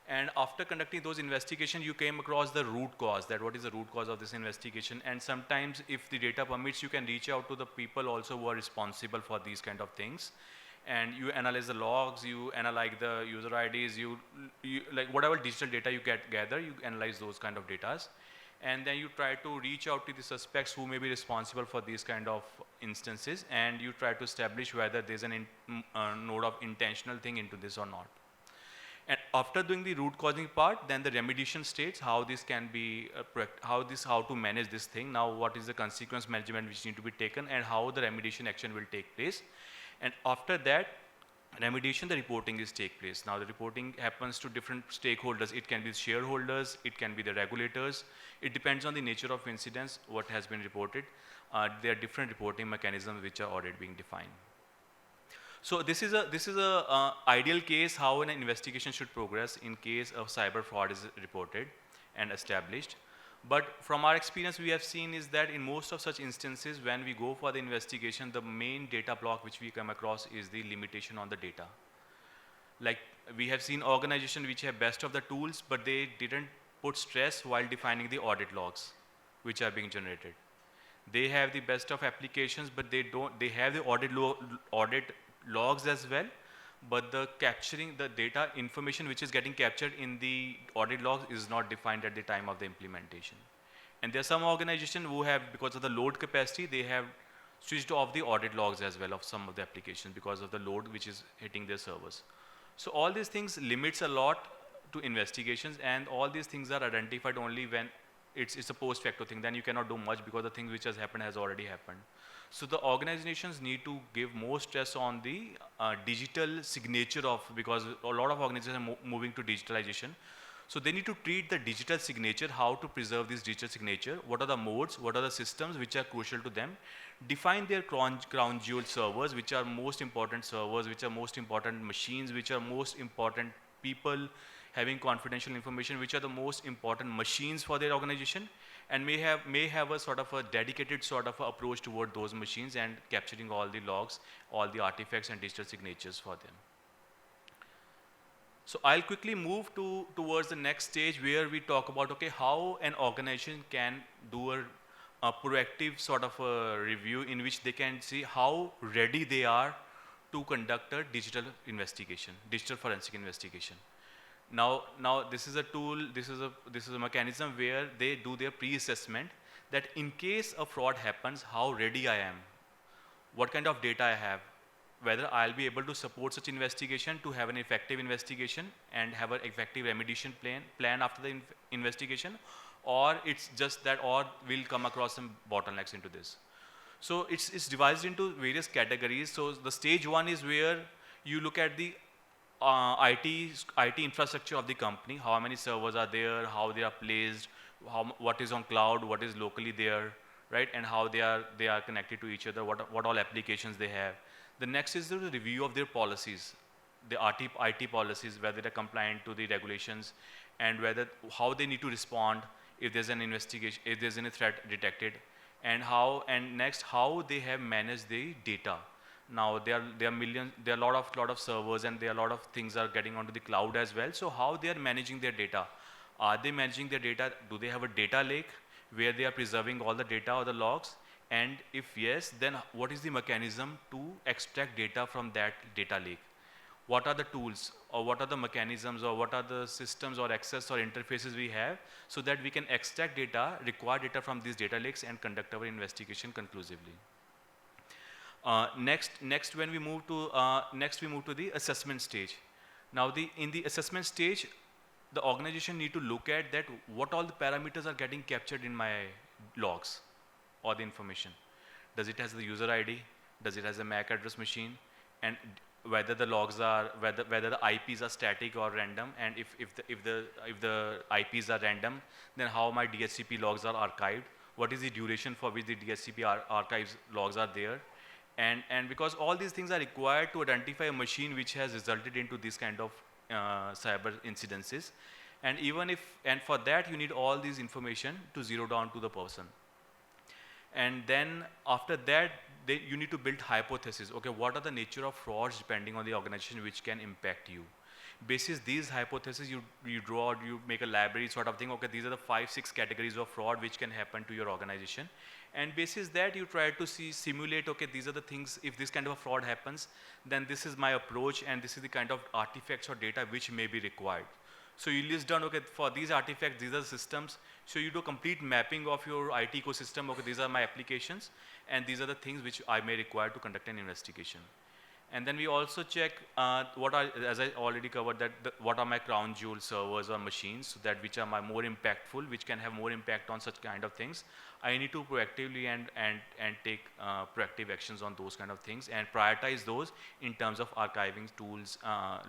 And after conducting those investigations, you came across the root cause, that what is the root cause of this investigation. And sometimes, if the data permits, you can reach out to the people also who are responsible for these kind of things. And you analyze the logs, you analyze the user IDs, you like whatever digital data you gather, you analyze those kind of data. And then you try to reach out to the suspects who may be responsible for these kind of instances, and you try to establish whether there's an node of intentional thing into this or not. And after doing the root causing part, then the remediation states how this can be, how to manage this thing. Now, what is the consequence management which need to be taken, and how the remediation action will take place. And after that, remediation, the reporting is take place. Now, the reporting happens to different stakeholders. It can be shareholders, it can be the regulators. It depends on the nature of incidents, what has been reported. There are different reporting mechanisms which are already being defined. So this is a ideal case how an investigation should progress in case of cyber fraud is reported and established. But from our experience, we have seen is that in most of such instances, when we go for the investigation, the main data block which we come across is the limitation on the data. Like we have seen organizations which have best of the tools, but they didn't put stress while defining the audit logs which are being generated. They have the best of applications, but they have the audit logs as well, but the capturing the data information which is getting captured in the audit logs is not defined at the time of the implementation. And there are some organizations who have, because of the load capacity, they have switched off the audit logs as well of some of the applications because of the load which is hitting their servers. So all these things limits a lot to investigations, and all these things are identified only when it's a post facto thing. Then you cannot do much because the thing which has happened has already happened. So the organizations need to give more stress on the digital signature because a lot of organizations are moving to digitalization. So they need to treat the digital signature, how to preserve this digital signature, what are the modes, what are the systems which are crucial to them, define their crown jewel servers, which are most important servers, which are most important machines, which are most important people having confidential information, which are the most important machines for their organization, and may have a sort of a dedicated sort of approach toward those machines and capturing all the logs, all the artifacts and digital signatures for them. So I'll quickly move towards the next stage where we talk about, okay, how an organization can do a proactive sort of a review in which they can see how ready they are to conduct a digital investigation, digital forensic investigation. Now this is a tool, this is a mechanism where they do their pre-assessment that in case a fraud happens, how ready I am, what kind of data I have, whether I'll be able to support such investigation to have an effective investigation and have an effective remediation plan after the investigation, or it's just that, or we'll come across some bottlenecks into this. So it's divided into various categories. So the stage one is where you look at the IT infrastructure of the company, how many servers are there, how they are placed, what is on cloud, what is locally there, right, and how they are connected to each other, what all applications they have. The next is the review of their policies, the IT policies, whether they're compliant to the regulations, and how they need to respond if there's an investigation, if there's any threat detected, and next how they have managed the data. Now there are a lot of servers, and there are a lot of things are getting onto the cloud as well. So how they are managing their data? Are they managing their data? Do they have a data lake where they are preserving all the data or the logs, and if yes, then what is the mechanism to extract data from that data lake? What are the tools, or what are the mechanisms, or what are the systems or access or interfaces we have, so that we can extract data, required data from these data lakes, and conduct our investigation conclusively. Next, when we move to the assessment stage. Now, in the assessment stage, the organization need to look at that what all the parameters are getting captured in my logs or the information. Does it has the user ID? Does it has a MAC address machine? And whether the logs are, whether the IPs are static or random, and if the IPs are random, then how my DHCP logs are archived? What is the duration for which the DHCP archives logs are there? And because all these things are required to identify a machine which has resulted into this kind of cyber incidences, and for that you need all these information to zero down to the person. And then after that, you need to build hypotheses. Okay, what are the nature of frauds depending on the organization which can impact you? Basis these hypotheses, you draw, you make a library sort of thing. Okay, these are the 5-6 categories of fraud which can happen to your organization. And basis that, you try to simulate, okay, these are the things, if this kind of a fraud happens, then this is my approach, and this is the kind of artifacts or data which may be required. So you list down, okay, for these artifacts, these are the systems. So you do complete mapping of your IT ecosystem. Okay, these are my applications, and these are the things which I may require to conduct an investigation. And then we also check as I already covered, that what are my crown jewel servers or machines, so that which are my more impactful, which can have more impact on such kind of things. I need to proactively and take proactive actions on those kind of things, and prioritize those in terms of archiving tools,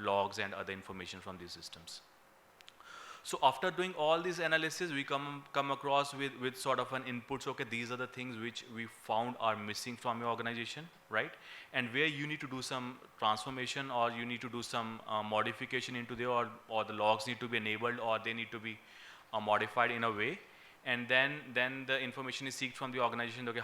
logs, and other information from these systems. So after doing all this analysis, we come across with sort of an input. So, okay, these are the things which we found are missing from your organization, right? And where you need to do some transformation, or you need to do some modification into there, or the logs need to be enabled, or they need to be modified in a way. And then the information is sought from the organization. Okay,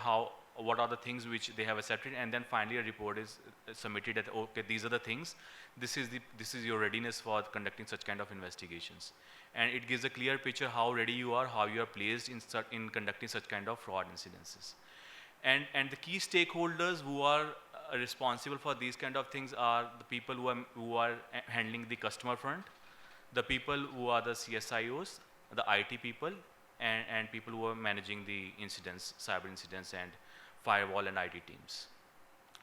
what are the things which they have accepted, and then finally a report is submitted that, okay, these are the things. This is your readiness for conducting such kind of investigations. And it gives a clear picture how ready you are, how you are placed in conducting such kind of fraud incidences. And the key stakeholders who are responsible for these kind of things are the people who are handling the customer front, the people who are the CSIOs, the IT people, and people who are managing the incidents, cyber incidents, and firewall and IT teams.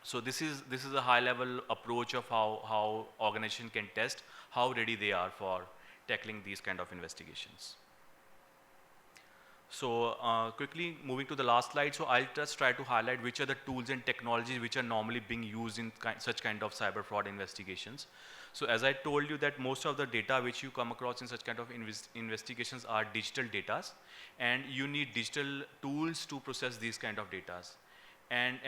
So this is a high level approach of how organization can test how ready they are for tackling these kind of investigations. So quickly moving to the last slide. So I'll just try to highlight which are the tools and technologies which are normally being used in such kind of cyber fraud investigations. So as I told you, that most of the data which you come across in such kind of investigations are digital data, and you need digital tools to process these kind of data. And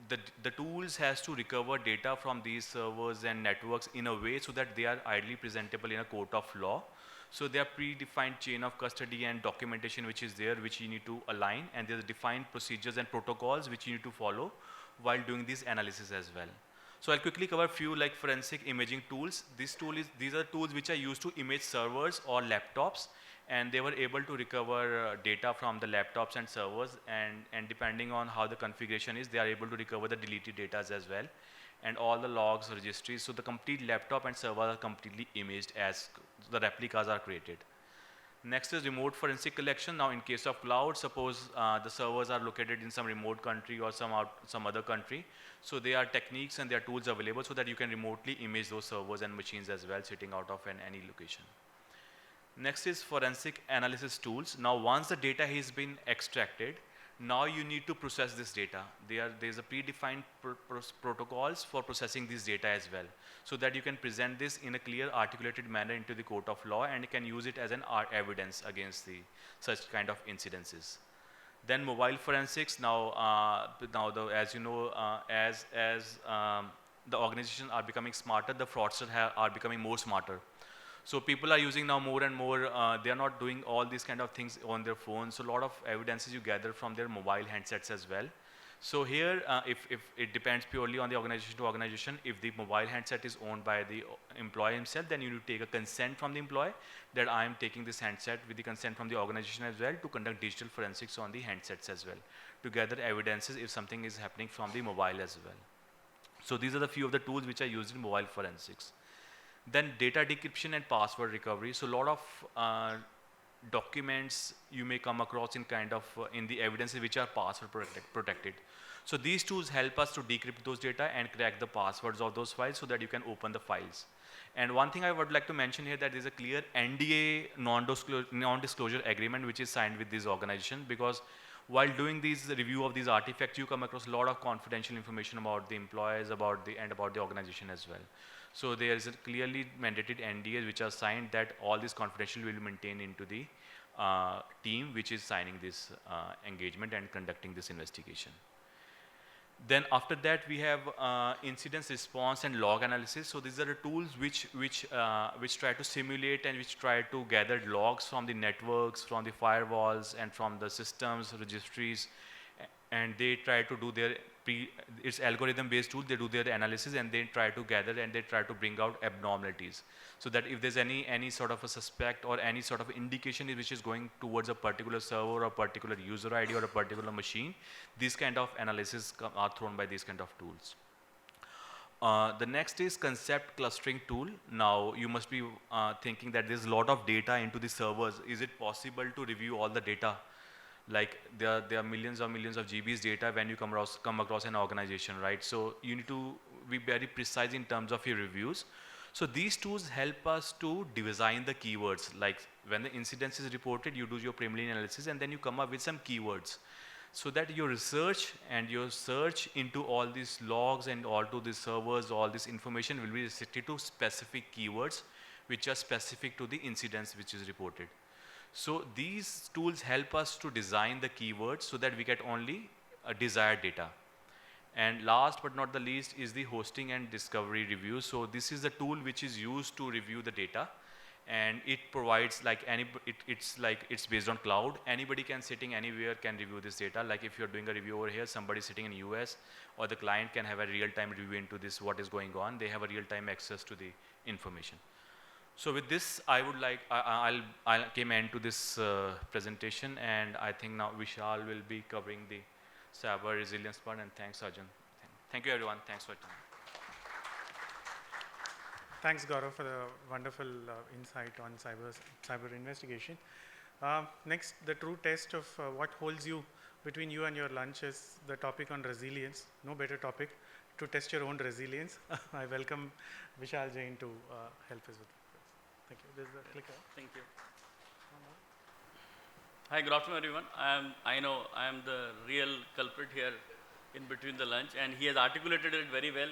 the tools has to recover data from these servers and networks in a way so that they are ideally presentable in a court of law. So there are predefined chain of custody and documentation which is there, which you need to align, and there's defined procedures and protocols which you need to follow while doing this analysis as well. So I'll quickly cover a few like forensic imaging tools. These are tools which are used to image servers or laptops, and they were able to recover data from the laptops and servers, and depending on how the configuration is, they are able to recover the deleted data as well, and all the logs, registries. So the complete laptop and server are completely imaged as the replicas are created. Next is remote forensic collection. Now in case of cloud, suppose the servers are located in some remote country or some other country. So there are techniques and there are tools available so that you can remotely image those servers and machines as well, sitting out of any location. Next is forensic analysis tools. Now once the data has been extracted, now you need to process this data. There's a predefined protocols for processing this data as well, so that you can present this in a clear, articulated manner into the court of law, and you can use it as an evidence against such kind of incidences. Then mobile forensics. As you know, as the organizations are becoming smarter, the fraudsters are becoming more smarter. So people are using now more and more, they are not doing all these kind of things on their phones. So a lot of evidences you gather from their mobile handsets as well. So here, if it depends purely on the organization to organization, if the mobile handset is owned by the employee himself, then you need to take a consent from the employee that I am taking this handset with the consent from the organization as well to conduct digital forensics on the handsets as well, to gather evidences if something is happening from the mobile as well. So these are the few of the tools which are used in mobile forensics. Then data decryption and password recovery. So a lot of documents you may come across in in the evidences which are password protected. So these tools help us to decrypt those data and crack the passwords of those files so that you can open the files. And one thing I would like to mention here, that there is a clear NDA, non-disclosure agreement which is signed with this organization, because while doing these review of these artifacts, you come across a lot of confidential information about the employees, about the organization as well. So there is a clearly mandated NDAs which are signed that all this confidential will be maintained into the team which is signing this engagement and conducting this investigation. Then after that we have incident response and log analysis. So these are the tools which try to simulate and which try to gather logs from the networks, from the firewalls, and from the systems, registries, and they try to do their it's algorithm based tool. They do their analysis and they try to gather and they try to bring out abnormalities, so that if there's any sort of a suspect or any sort of indication which is going towards a particular server or a particular user ID or a particular machine, these kind of analysis are thrown by these kind of tools. The next is concept clustering tool. Now you must be thinking that there's a lot of data into the servers. Is it possible to review all the data? Like there are millions of GBs data when you come across an organization, right? So you need to be very precise in terms of your reviews. So these tools help us to design the keywords. Like when the incident is reported, you do your preliminary analysis and then you come up with some keywords, so that your research and your search into all these logs and all to the servers, all this information will be restricted to specific keywords which are specific to the incidents which is reported. So these tools help us to design the keywords so that we get only desired data. And last but not the least is the hosting and discovery review. So this is the tool which is used to review the data, and it provides like it's based on cloud. Anybody can sitting anywhere can review this data. Like if you're doing a review over here, somebody sitting in US, or the client can have a real-time review into this, what is going on. They have a real-time access to the information. So with this, I would like, I'll came end to this presentation, and I think now Vishal will be covering the cyber resilience part, and thanks Arjun. Thank you everyone, thanks for your time. Thanks, Gaurav, for the wonderful insight on cyber investigation. Next, the true test of what holds you between you and your lunch is the topic on resilience. No better topic to test your own resilience. I welcome Vishal Jain to help us with this. Thank you. This is the clicker. Thank you. Hi, good afternoon, everyone. I know I am the real culprit here in between the lunch, and he has articulated it very well.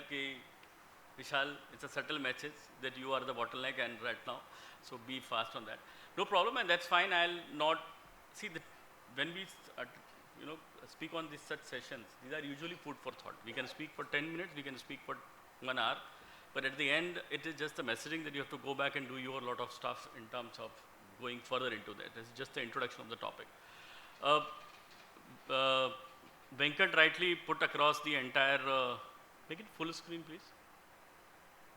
Vishal, it's a subtle message that you are the bottleneck and right now, so be fast on that. No problem, and that's fine. I'll not see that when we speak on these such sessions. These are usually food for thought. We can speak for 10 minutes, we can speak for 1 hour, but at the end, it is just the messaging that you have to go back and do your lot of stuff in terms of going further into that. This is just the introduction of the topic. Venkat rightly put across the entire. Make it full screen, please.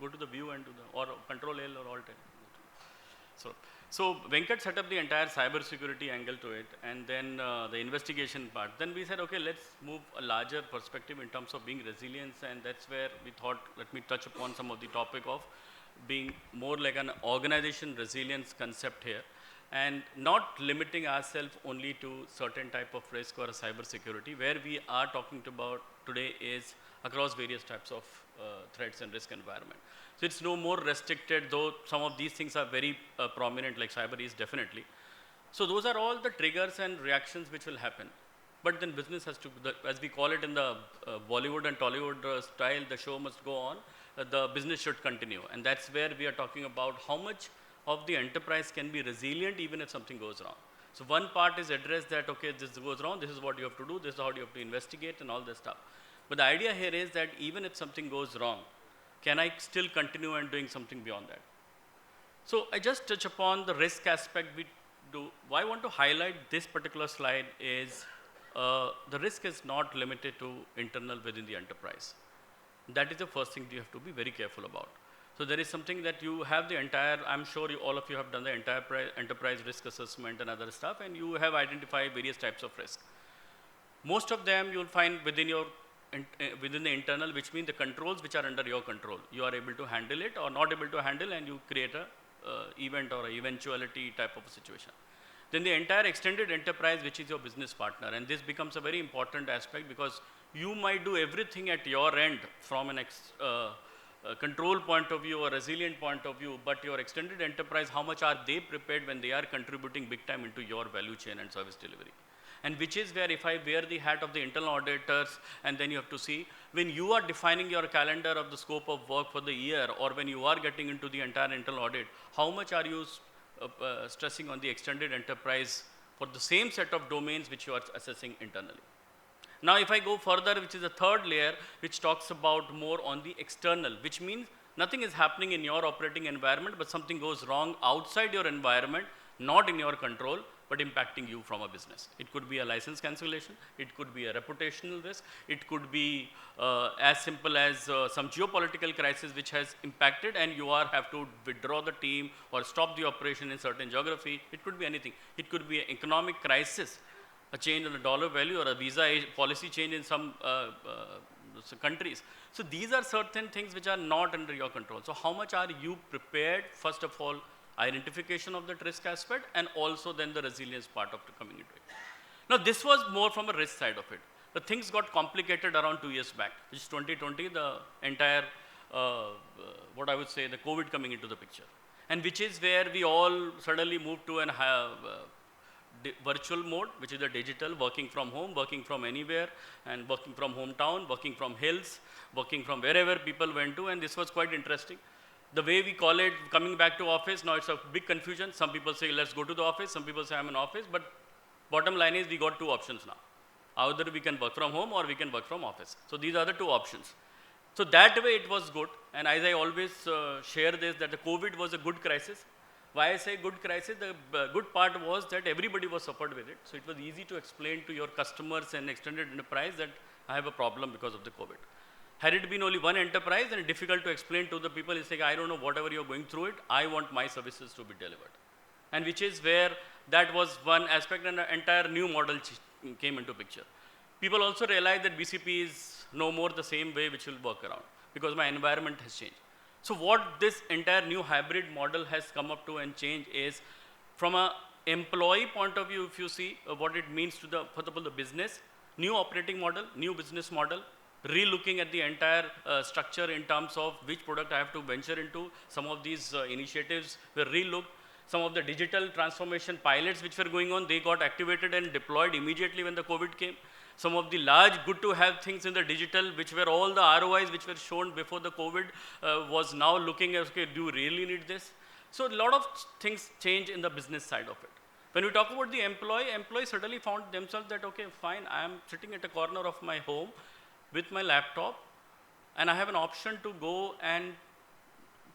Go to the view and do the, or Control L or Alt L. So Venkat set up the entire cybersecurity angle to it, and then the investigation part. Then we said, okay, let's move a larger perspective in terms of being resilient, and that's where we thought, let me touch upon some of the topic of being more like an organization resilience concept here, and not limiting ourselves only to certain type of risk or a cybersecurity. Where we are talking about today is across various types of threats and risk environment. So it's no more restricted, though some of these things are very prominent, like cyber is definitely. So those are all the triggers and reactions which will happen. But then business has to, as we call it in the Bollywood and Tollywood style, the show must go on, the business should continue. And that's where we are talking about how much of the enterprise can be resilient even if something goes wrong. So one part is address that, okay, this goes wrong, this is what you have to do, this is how you have to investigate and all this stuff. But the idea here is that even if something goes wrong, can I still continue and doing something beyond that? So I just touch upon the risk aspect we do. Why I want to highlight this particular slide is the risk is not limited to internal within the enterprise. That is the first thing you have to be very careful about. So there is something that you have the entire, I'm sure all of you have done the entire enterprise risk assessment and other stuff, and you have identified various types of risk. Most of them you'll find within your within the internal, which means the controls which are under your control. You are able to handle it or not able to handle, and you create a event or a eventuality type of a situation. Then the entire extended enterprise, which is your business partner, and this becomes a very important aspect because you might do everything at your end from an control point of view or resilient point of view, but your extended enterprise, how much are they prepared when they are contributing big time into your value chain and service delivery? And which is where if I wear the hat of the internal auditors, and then you have to see, when you are defining your calendar of the scope of work for the year, or when you are getting into the entire internal audit, how much are you stressing on the extended enterprise for the same set of domains which you are assessing internally? Now, if I go further, which is the third layer, which talks about more on the external, which means nothing is happening in your operating environment, but something goes wrong outside your environment, not in your control, but impacting you from a business. It could be a license cancellation, it could be a reputational risk, it could be as simple as some geopolitical crisis which has impacted and you have to withdraw the team or stop the operation in certain geography. It could be anything. It could be an economic crisis, a change in the dollar value or a visa policy change in some countries. So these are certain things which are not under your control. So how much are you prepared, first of all, identification of that risk aspect, and also then the resilience part of coming into it. Now this was more from a risk side of it. The things got complicated around 2 years back, which is 2020, the entire, what I would say, the COVID coming into the picture. And which is where we all suddenly moved to an virtual mode, which is the digital, working from home, working from anywhere, and working from hometown, working from hills, working from wherever people went to, and this was quite interesting. The way we call it, coming back to office, now it's a big confusion. Some people say, let's go to the office. Some people say, I'm in office. But bottom line is, we got two options now. Either we can work from home or we can work from office. So these are the two options. So that way it was good. And as I always share this, that the COVID was a good crisis. Why I say good crisis, the good part was that everybody was suffered with it. So it was easy to explain to your customers and extended enterprise that I have a problem because of the COVID. Had it been only one enterprise, then it's difficult to explain to the people, it's like, I don't know, whatever you're going through it, I want my services to be delivered. And which is where that was one aspect, and an entire new model came into picture. People also realized that BCP is no more the same way which will work around, because my environment has changed. So what this entire new hybrid model has come up to and changed is, from an employee point of view, if you see what it means to the, first of all, the business, new operating model, new business model, re-looking at the entire structure in terms of which product I have to venture into. Some of these initiatives were re-looked. Some of the digital transformation pilots which were going on, they got activated and deployed immediately when the COVID came. Some of the large good to have things in the digital, which were all the ROIs which were shown before the COVID, was now looking at, okay, do you really need this? So a lot of things change in the business side of it. When we talk about the employee suddenly found themselves that, okay, fine, I am sitting at a corner of my home with my laptop, and I have an option to go and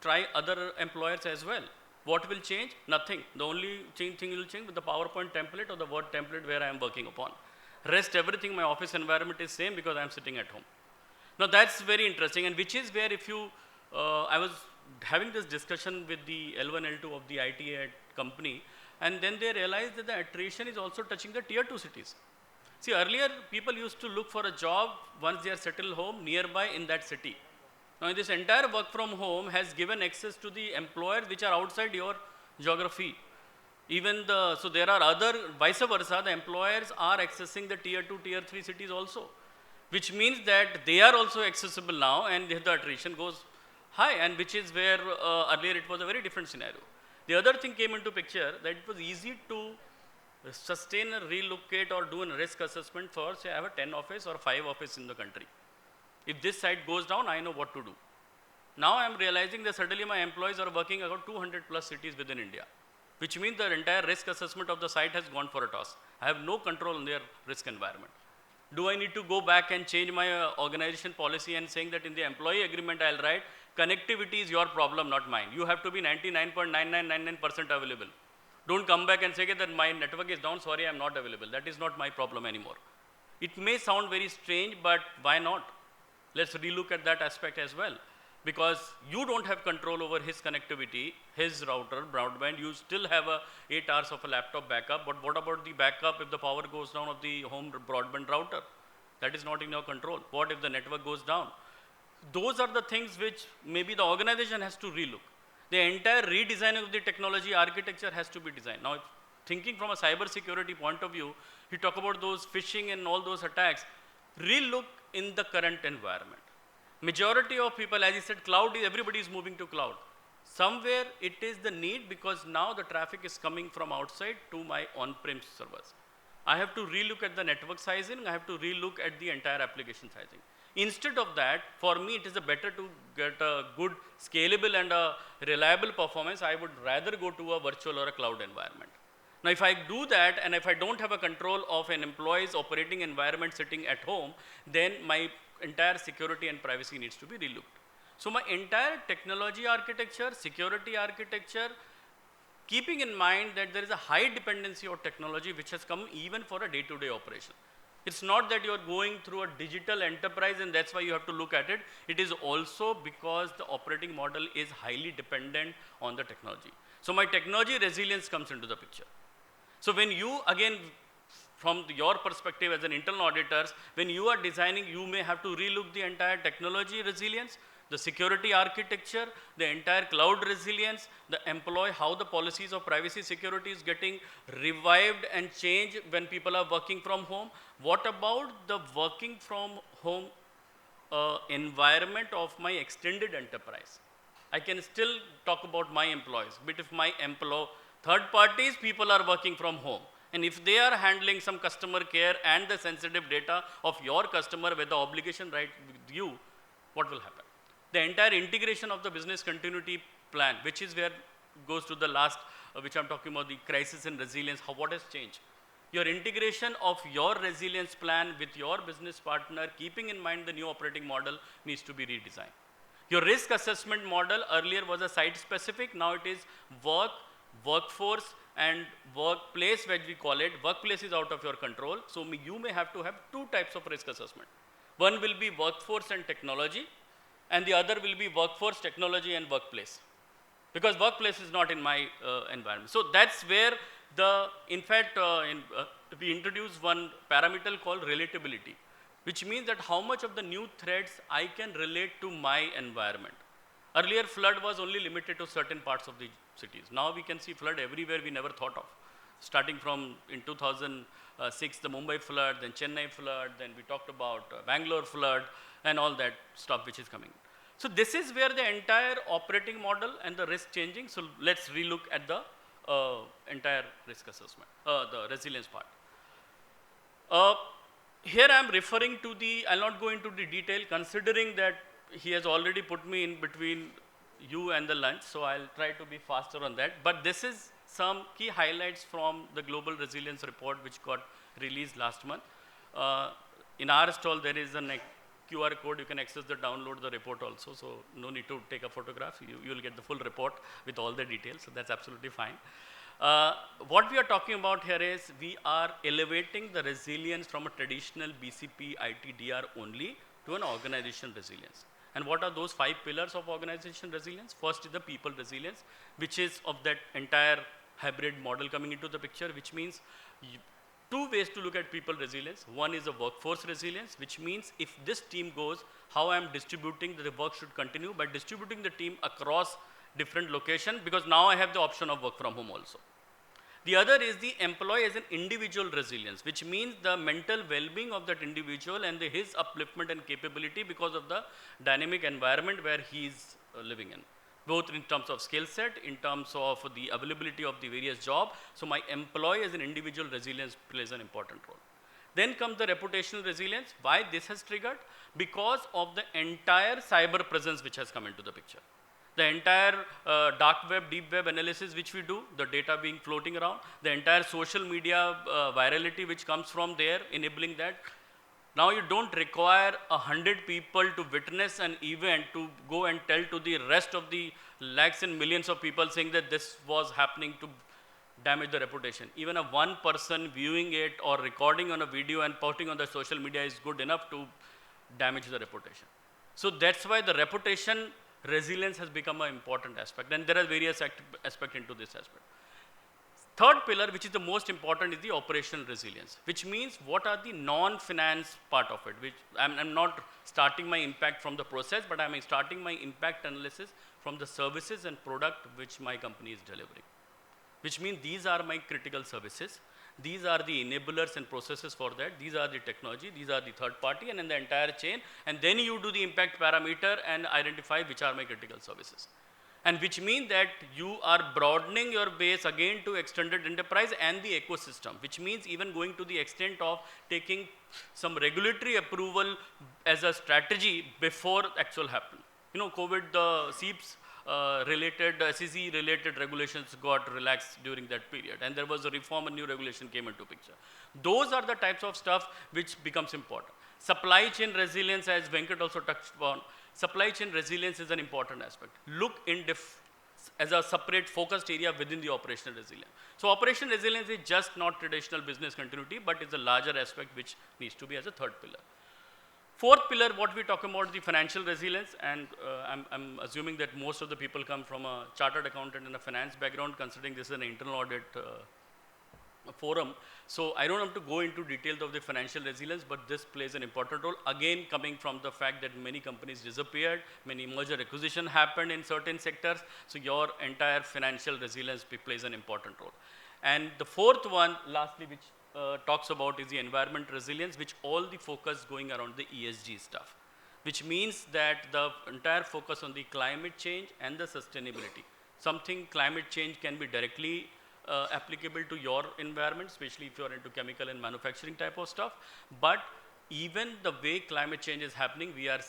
try other employers as well. What will change? Nothing. The only thing will change with the PowerPoint template or the Word template where I am working upon. Rest everything, my office environment is same because I am sitting at home. Now that's very interesting, and which is where if you, I was having this discussion with the L1, L2 of the IT company, and then they realized that the attrition is also touching the tier 2 cities. See, earlier people used to look for a job once they are settled home nearby in that city. Now, this entire work from home has given access to the employers which are outside your geography. Even so there are other, vice versa, the employers are accessing the tier 2, tier 3 cities also, which means that they are also accessible now, and the attrition goes high, and which is where earlier it was a very different scenario. The other thing came into picture, that it was easy to sustain a relocate or do a risk assessment for, say, I have a 10 office or 5 office in the country. If this site goes down, I know what to do. Now I am realizing that suddenly my employees are working about 200 plus cities within India, which means the entire risk assessment of the site has gone for a toss. I have no control on their risk environment. Do I need to go back and change my organization policy and saying that in the employee agreement I'll write, connectivity is your problem, not mine. You have to be 99.9999% available. Don't come back and say that my network is down, sorry, I'm not available. That is not my problem anymore. It may sound very strange, but why not? Let's relook at that aspect as well. Because you don't have control over his connectivity, his router, broadband, you still have 8 hours of a laptop backup, but what about the backup if the power goes down of the home broadband router? That is not in your control. What if the network goes down? Those are the things which maybe the organization has to relook. The entire redesign of the technology architecture has to be designed. Now, thinking from a cybersecurity point of view, you talk about those phishing and all those attacks, relook in the current environment. Majority of people, as I said, everybody is moving to cloud. Somewhere it is the need because now the traffic is coming from outside to my on-prem servers. I have to relook at the network sizing, I have to relook at the entire application sizing. Instead of that, for me, it is better to get a good, scalable and a reliable performance. I would rather go to a virtual or a cloud environment. Now, if I do that, and if I don't have a control of an employee's operating environment sitting at home, then my entire security and privacy needs to be relooked. So my entire technology architecture, security architecture, keeping in mind that there is a high dependency of technology which has come even for a day-to-day operation. It's not that you're going through a digital enterprise and that's why you have to look at it. It is also because the operating model is highly dependent on the technology. So my technology resilience comes into the picture. So when you, again, from your perspective as an internal auditors, when you are designing, you may have to relook the entire technology resilience, the security architecture, the entire cloud resilience, the employee, how the policies of privacy security is getting revived and changed when people are working from home. What about the working from home environment of my extended enterprise? I can still talk about my employees, but if my third parties, people are working from home. And if they are handling some customer care and the sensitive data of your customer with the obligation right with you, what will happen? The entire integration of the business continuity plan, which is where goes to the last, which I'm talking about, the crisis and resilience, what has changed? Your integration of your resilience plan with your business partner, keeping in mind the new operating model, needs to be redesigned. Your risk assessment model earlier was a site-specific, now it is workforce, and workplace, which we call it. Workplace is out of your control, so you may have to have two types of risk assessment. One will be workforce and technology, and the other will be workforce, technology, and workplace. Because workplace is not in my environment. So that's where in fact, we introduced one parameter called relatability, which means that how much of the new threats I can relate to my environment. Earlier, flood was only limited to certain parts of the cities. Now we can see flood everywhere we never thought of. Starting from in 2006, the Mumbai flood, then Chennai flood, then we talked about Bangalore flood, and all that stuff which is coming. So this is where the entire operating model and the risk changing. So let's relook at the entire risk assessment, the resilience part. Here I am referring to I'll not go into the detail considering that he has already put me in between you and the lunch, so I'll try to be faster on that. But this is some key highlights from the Global Resilience Report which got released last month. In our stall, there is a QR code. You can access download the report also, so no need to take a photograph. You will get the full report with all the details, so that's absolutely fine. What we are talking about here is we are elevating the resilience from a traditional BCP ITDR only to an organization resilience. And what are those 5 pillars of organization resilience? First is the people resilience, which is of that entire hybrid model coming into the picture, which means two ways to look at people resilience. One is a workforce resilience, which means if this team goes, how I am distributing the work should continue by distributing the team across different locations, because now I have the option of work from home also. The other is the employee as an individual resilience, which means the mental well-being of that individual and his upliftment and capability because of the dynamic environment where he is living in, both in terms of skill set, in terms of the availability of the various jobs. So my employee as an individual resilience plays an important role. Then comes the reputational resilience. Why this has triggered? Because of the entire cyber presence which has come into the picture. The entire dark web, deep web analysis which we do, the data being floating around, the entire social media virality which comes from there, enabling that. Now you don't require 100 people to witness an event to go and tell to the rest of the lakhs and millions of people saying that this was happening to damage the reputation. Even a one person viewing it or recording on a video and posting on the social media is good enough to damage the reputation. So that's why the reputation resilience has become an important aspect, and there are various aspects into this aspect. Third pillar, which is the most important, is the operational resilience, which means what are the non-finance part of it, which I'm not starting my impact from the process, but I'm starting my impact analysis from the services and product which my company is delivering. Which means these are my critical services, these are the enablers and processes for that, these are the technology, these are the third party and in the entire chain, and then you do the impact parameter and identify which are my critical services. And which means that you are broadening your base again to extended enterprise and the ecosystem, which means even going to the extent of taking some regulatory approval as a strategy before actual happen. You know, COVID, the SEEPs related, SEC related regulations got relaxed during that period, and there was a reform, a new regulation came into picture. Those are the types of stuff which becomes important. Supply chain resilience, as Venkat also touched upon, supply chain resilience is an important aspect. Look in as a separate focused area within the operational resilience. So operational resilience is just not traditional business continuity, but it's a larger aspect which needs to be as a third pillar. Fourth pillar, what we talk about, the financial resilience, and I'm assuming that most of the people come from a chartered accountant and a finance background, considering this is an internal audit forum. So I don't have to go into details of the financial resilience, but this plays an important role. Again, coming from the fact that many companies disappeared, many merger acquisition happened in certain sectors. So your entire financial resilience plays an important role. And the fourth one, lastly, which talks about is the environment resilience, which all the focus going around the ESG stuff, which means that the entire focus on the climate change and the sustainability. Something climate change can be directly applicable to your environment, especially if you're into chemical and manufacturing type of stuff. But even the way climate change is happening, we are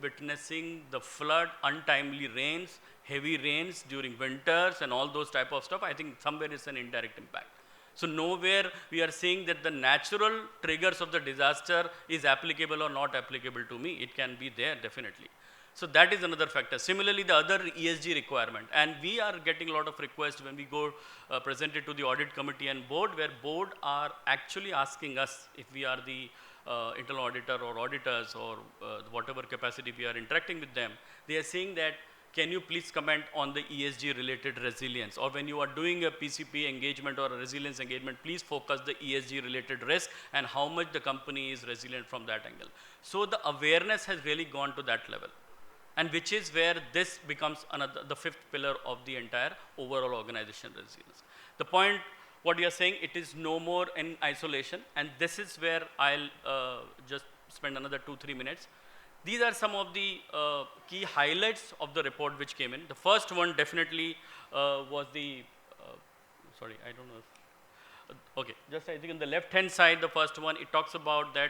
witnessing the flood, untimely rains, heavy rains during winters and all those type of stuff. I think somewhere is an indirect impact. So nowhere we are saying that the natural triggers of the disaster is applicable or not applicable to me. It can be there definitely. So that is another factor. Similarly, the other ESG requirement, and we are getting a lot of requests when we go present it to the audit committee and board, where board are actually asking us if we are the internal auditor or auditors or whatever capacity we are interacting with them. They are saying that, can you please comment on the ESG related resilience, or when you are doing a PCP engagement or a resilience engagement, please focus the ESG related risk and how much the company is resilient from that angle. So the awareness has really gone to that level, and which is where this becomes the fifth pillar of the entire overall organization resilience. The point, what you are saying, it is no more in isolation, and this is where I'll just spend another 2-3 minutes. These are some of the key highlights of the report which came in. The first one definitely was the, sorry, I don't know if, okay, just I think on the left hand side, the first one, it talks about that,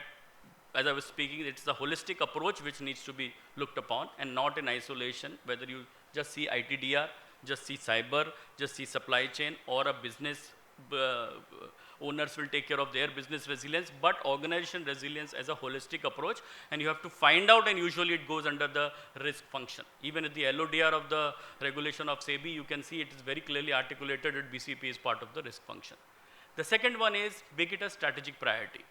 as I was speaking, it's the holistic approach which needs to be looked upon and not in isolation, whether you just see ITDR, just see cyber, just see supply chain, or a business owners will take care of their business resilience, but organization resilience as a holistic approach, and you have to find out, and usually it goes under the risk function. Even at the LODR of the regulation of SEBI, you can see it is very clearly articulated that BCP is part of the risk function. The second one is make it a strategic priority,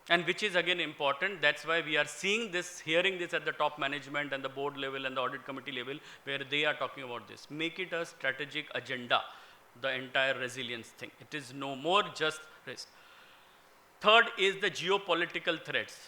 and which is again important. That's why we are seeing this, hearing this at the top management and the board level and the audit committee level, where they are talking about this. Make it a strategic agenda, the entire resilience thing. It is no more just risk. Third is the geopolitical threats.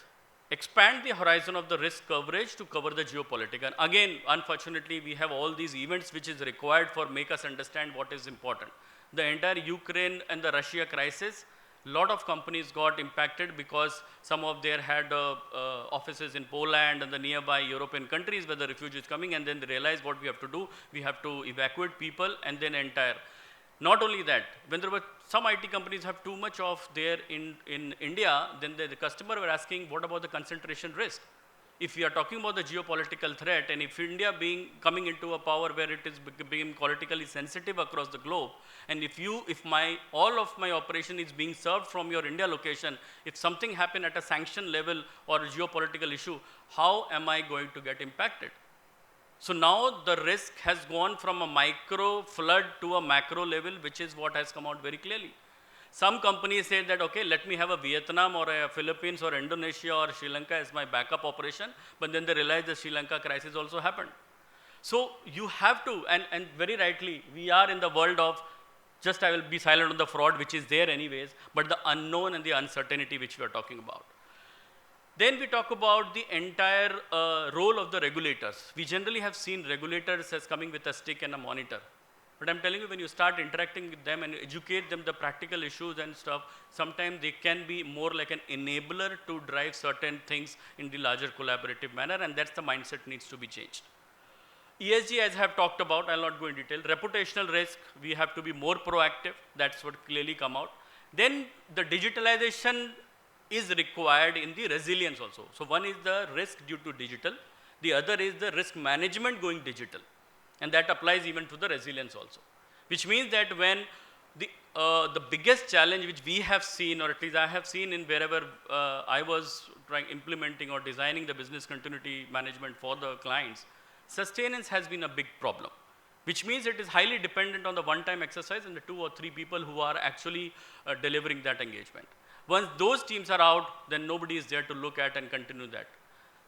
Expand the horizon of the risk coverage to cover the geopolitical. And again, unfortunately, we have all these events which is required for make us understand what is important. The entire Ukraine and the Russia crisis, lot of companies got impacted because some of their had offices in Poland and the nearby European countries where the refugees coming, and then they realized what we have to do. We have to evacuate people, and then entire. Not only that, when there were some IT companies have too much of their in India, then the customer were asking, what about the concentration risk? If we are talking about the geopolitical threat, and if India coming into a power where it is being politically sensitive across the globe, and if all of my operation is being served from your India location, if something happen at a sanction level or a geopolitical issue, how am I going to get impacted? So now the risk has gone from a micro flood to a macro level, which is what has come out very clearly. Some companies say that, okay, let me have a Vietnam or a Philippines or Indonesia or Sri Lanka as my backup operation, but then they realize the Sri Lanka crisis also happened. So you have to, and very rightly, we are in the world of just I will be silent on the fraud, which is there anyways, but the unknown and the uncertainty which we are talking about. Then we talk about the entire role of the regulators. We generally have seen regulators as coming with a stick and a monitor. But I'm telling you, when you start interacting with them and educate them the practical issues and stuff, sometimes they can be more like an enabler to drive certain things in the larger collaborative manner, and that's the mindset needs to be changed. ESG, as I have talked about, I'll not go in detail. Reputational risk, we have to be more proactive. That's what clearly come out. Then the digitalization is required in the resilience also. So one is the risk due to digital. The other is the risk management going digital. And that applies even to the resilience also. Which means that when the biggest challenge which we have seen, or at least I have seen in wherever I was implementing or designing the business continuity management for the clients, sustenance has been a big problem. Which means it is highly dependent on the one-time exercise and the 2 or 3 people who are actually delivering that engagement. Once those teams are out, then nobody is there to look at and continue that.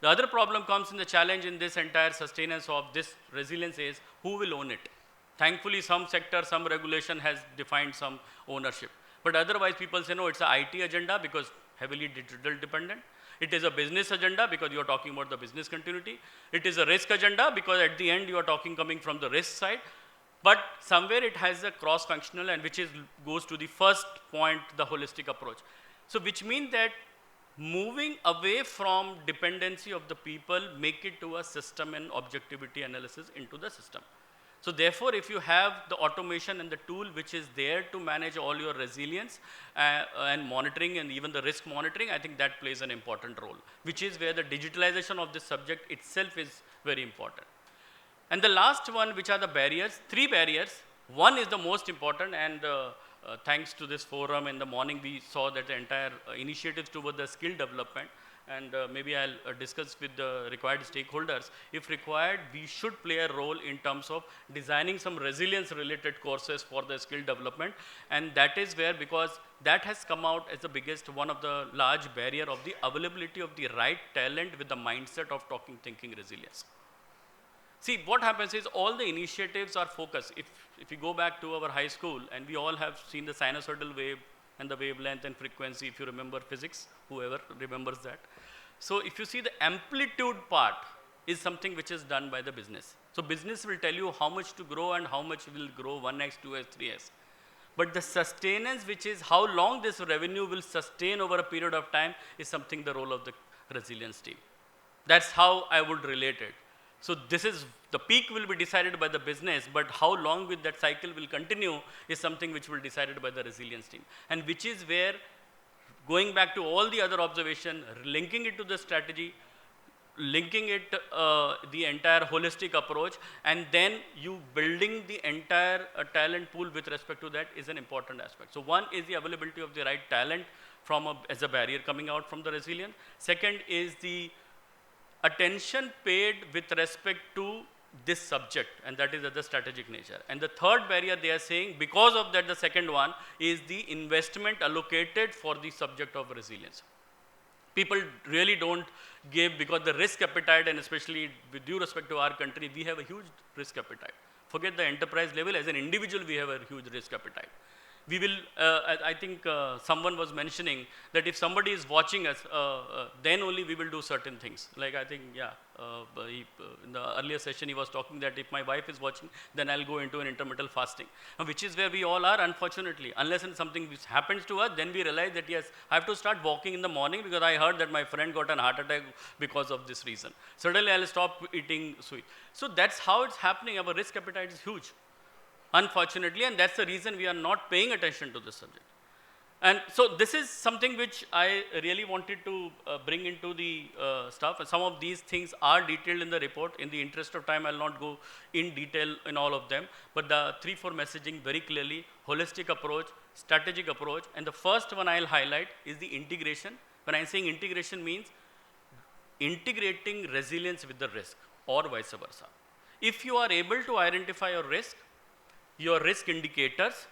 The other problem comes in the challenge in this entire sustenance of this resilience is who will own it. Thankfully, some sector, some regulation has defined some ownership. But otherwise, people say, no, it's an IT agenda because heavily digital dependent. It is a business agenda because you are talking about the business continuity. It is a risk agenda because at the end, you are talking coming from the risk side. But somewhere it has a cross-functional and which goes to the first point, the holistic approach. So which means that moving away from dependency of the people, make it to a system and objectivity analysis into the system. So therefore, if you have the automation and the tool which is there to manage all your resilience and monitoring and even the risk monitoring, I think that plays an important role, which is where the digitalization of this subject itself is very important. And the last one, which are the barriers, 3 barriers. One is the most important, and thanks to this forum in the morning, we saw that the entire initiatives toward the skill development, and maybe I'll discuss with the required stakeholders. If required, we should play a role in terms of designing some resilience-related courses for the skill development, and that is where, because that has come out as the biggest, one of the large barrier of the availability of the right talent with the mindset of talking, thinking, resilience. See, what happens is all the initiatives are focused. If you go back to our high school, and we all have seen the sinusoidal wave and the wavelength and frequency, if you remember physics, whoever remembers that. So if you see the amplitude part is something which is done by the business. So business will tell you how much to grow and how much will grow 1x, 2x, 3x. But the sustenance, which is how long this revenue will sustain over a period of time, is something the role of the resilience team. That's how I would relate it. So this is, the peak will be decided by the business, but how long with that cycle will continue is something which will be decided by the resilience team. And which is where, going back to all the other observation, linking it to the strategy, linking it, the entire holistic approach, and then you building the entire talent pool with respect to that is an important aspect. So one is the availability of the right talent as a barrier coming out from the resilience. Second is the attention paid with respect to this subject, and that is of the strategic nature. And the third barrier they are saying, because of that, the second one is the investment allocated for the subject of resilience. People really don't give, because the risk appetite, and especially with due respect to our country, we have a huge risk appetite. Forget the enterprise level, as an individual, we have a huge risk appetite. We will, I think someone was mentioning that if somebody is watching us, then only we will do certain things. Like I think, yeah, in the earlier session he was talking that if my wife is watching, then I'll go into an intermittent fasting, which is where we all are, unfortunately. Unless something which happens to us, then we realize that yes, I have to start walking in the morning because I heard that my friend got a heart attack because of this reason. Suddenly I'll stop eating sweet. So that's how it's happening. Our risk appetite is huge, unfortunately, and that's the reason we are not paying attention to this subject. And so this is something which I really wanted to bring into the stuff. And some of these things are detailed in the report. In the interest of time, I'll not go in detail in all of them. But the 3-4 messaging very clearly, holistic approach, strategic approach. And the first one I'll highlight is the integration. When I'm saying integration means integrating resilience with the risk or vice versa. if you are able to identify your risk indicators,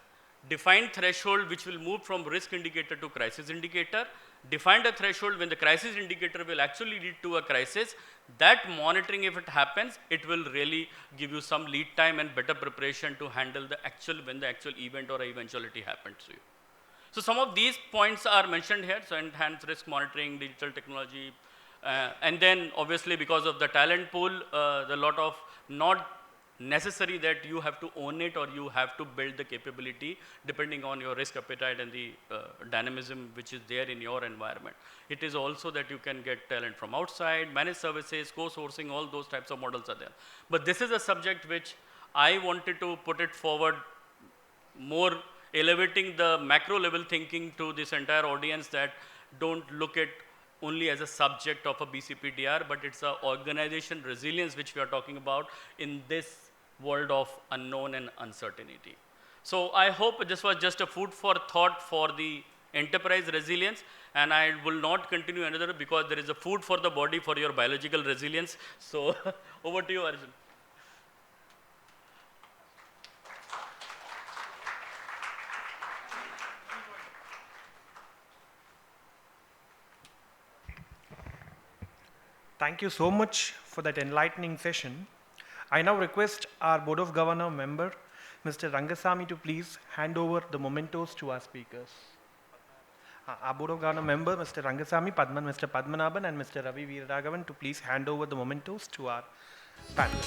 define threshold which will move from risk indicator to crisis indicator, define a threshold when the crisis indicator will actually lead to a crisis, that monitoring, if it happens, it will really give you some lead time and better preparation to handle the actual, when the actual event or eventuality happens to you. So some of these points are mentioned here, so enhanced risk monitoring, digital technology, and then obviously because of the talent pool, the lot of not necessary that you have to own it or you have to build the capability depending on your risk appetite and the dynamism which is there in your environment. It is also that you can get talent from outside, managed services, co-sourcing, all those types of models are there. But this is a subject which I wanted to put it forward more, elevating the macro level thinking to this entire audience, that don't look at only as a subject of a BCPDR, but it's an organization resilience which we are talking about in this world of unknown and uncertainty. So I hope this was just a food for thought for the enterprise resilience, and I will not continue another because there is a food for the body for your biological resilience. So over to you, Arjun. Thank you so much for that enlightening session. I now request our Board of Governor member, Mr. Rangasamy, to please hand over the mementos to our speakers. Our Board of Governor member, Mr. Rangasamy, Mr. Padmanabhan, and Mr. Ravi Veeraraghavan, to please hand over the mementos to our panel.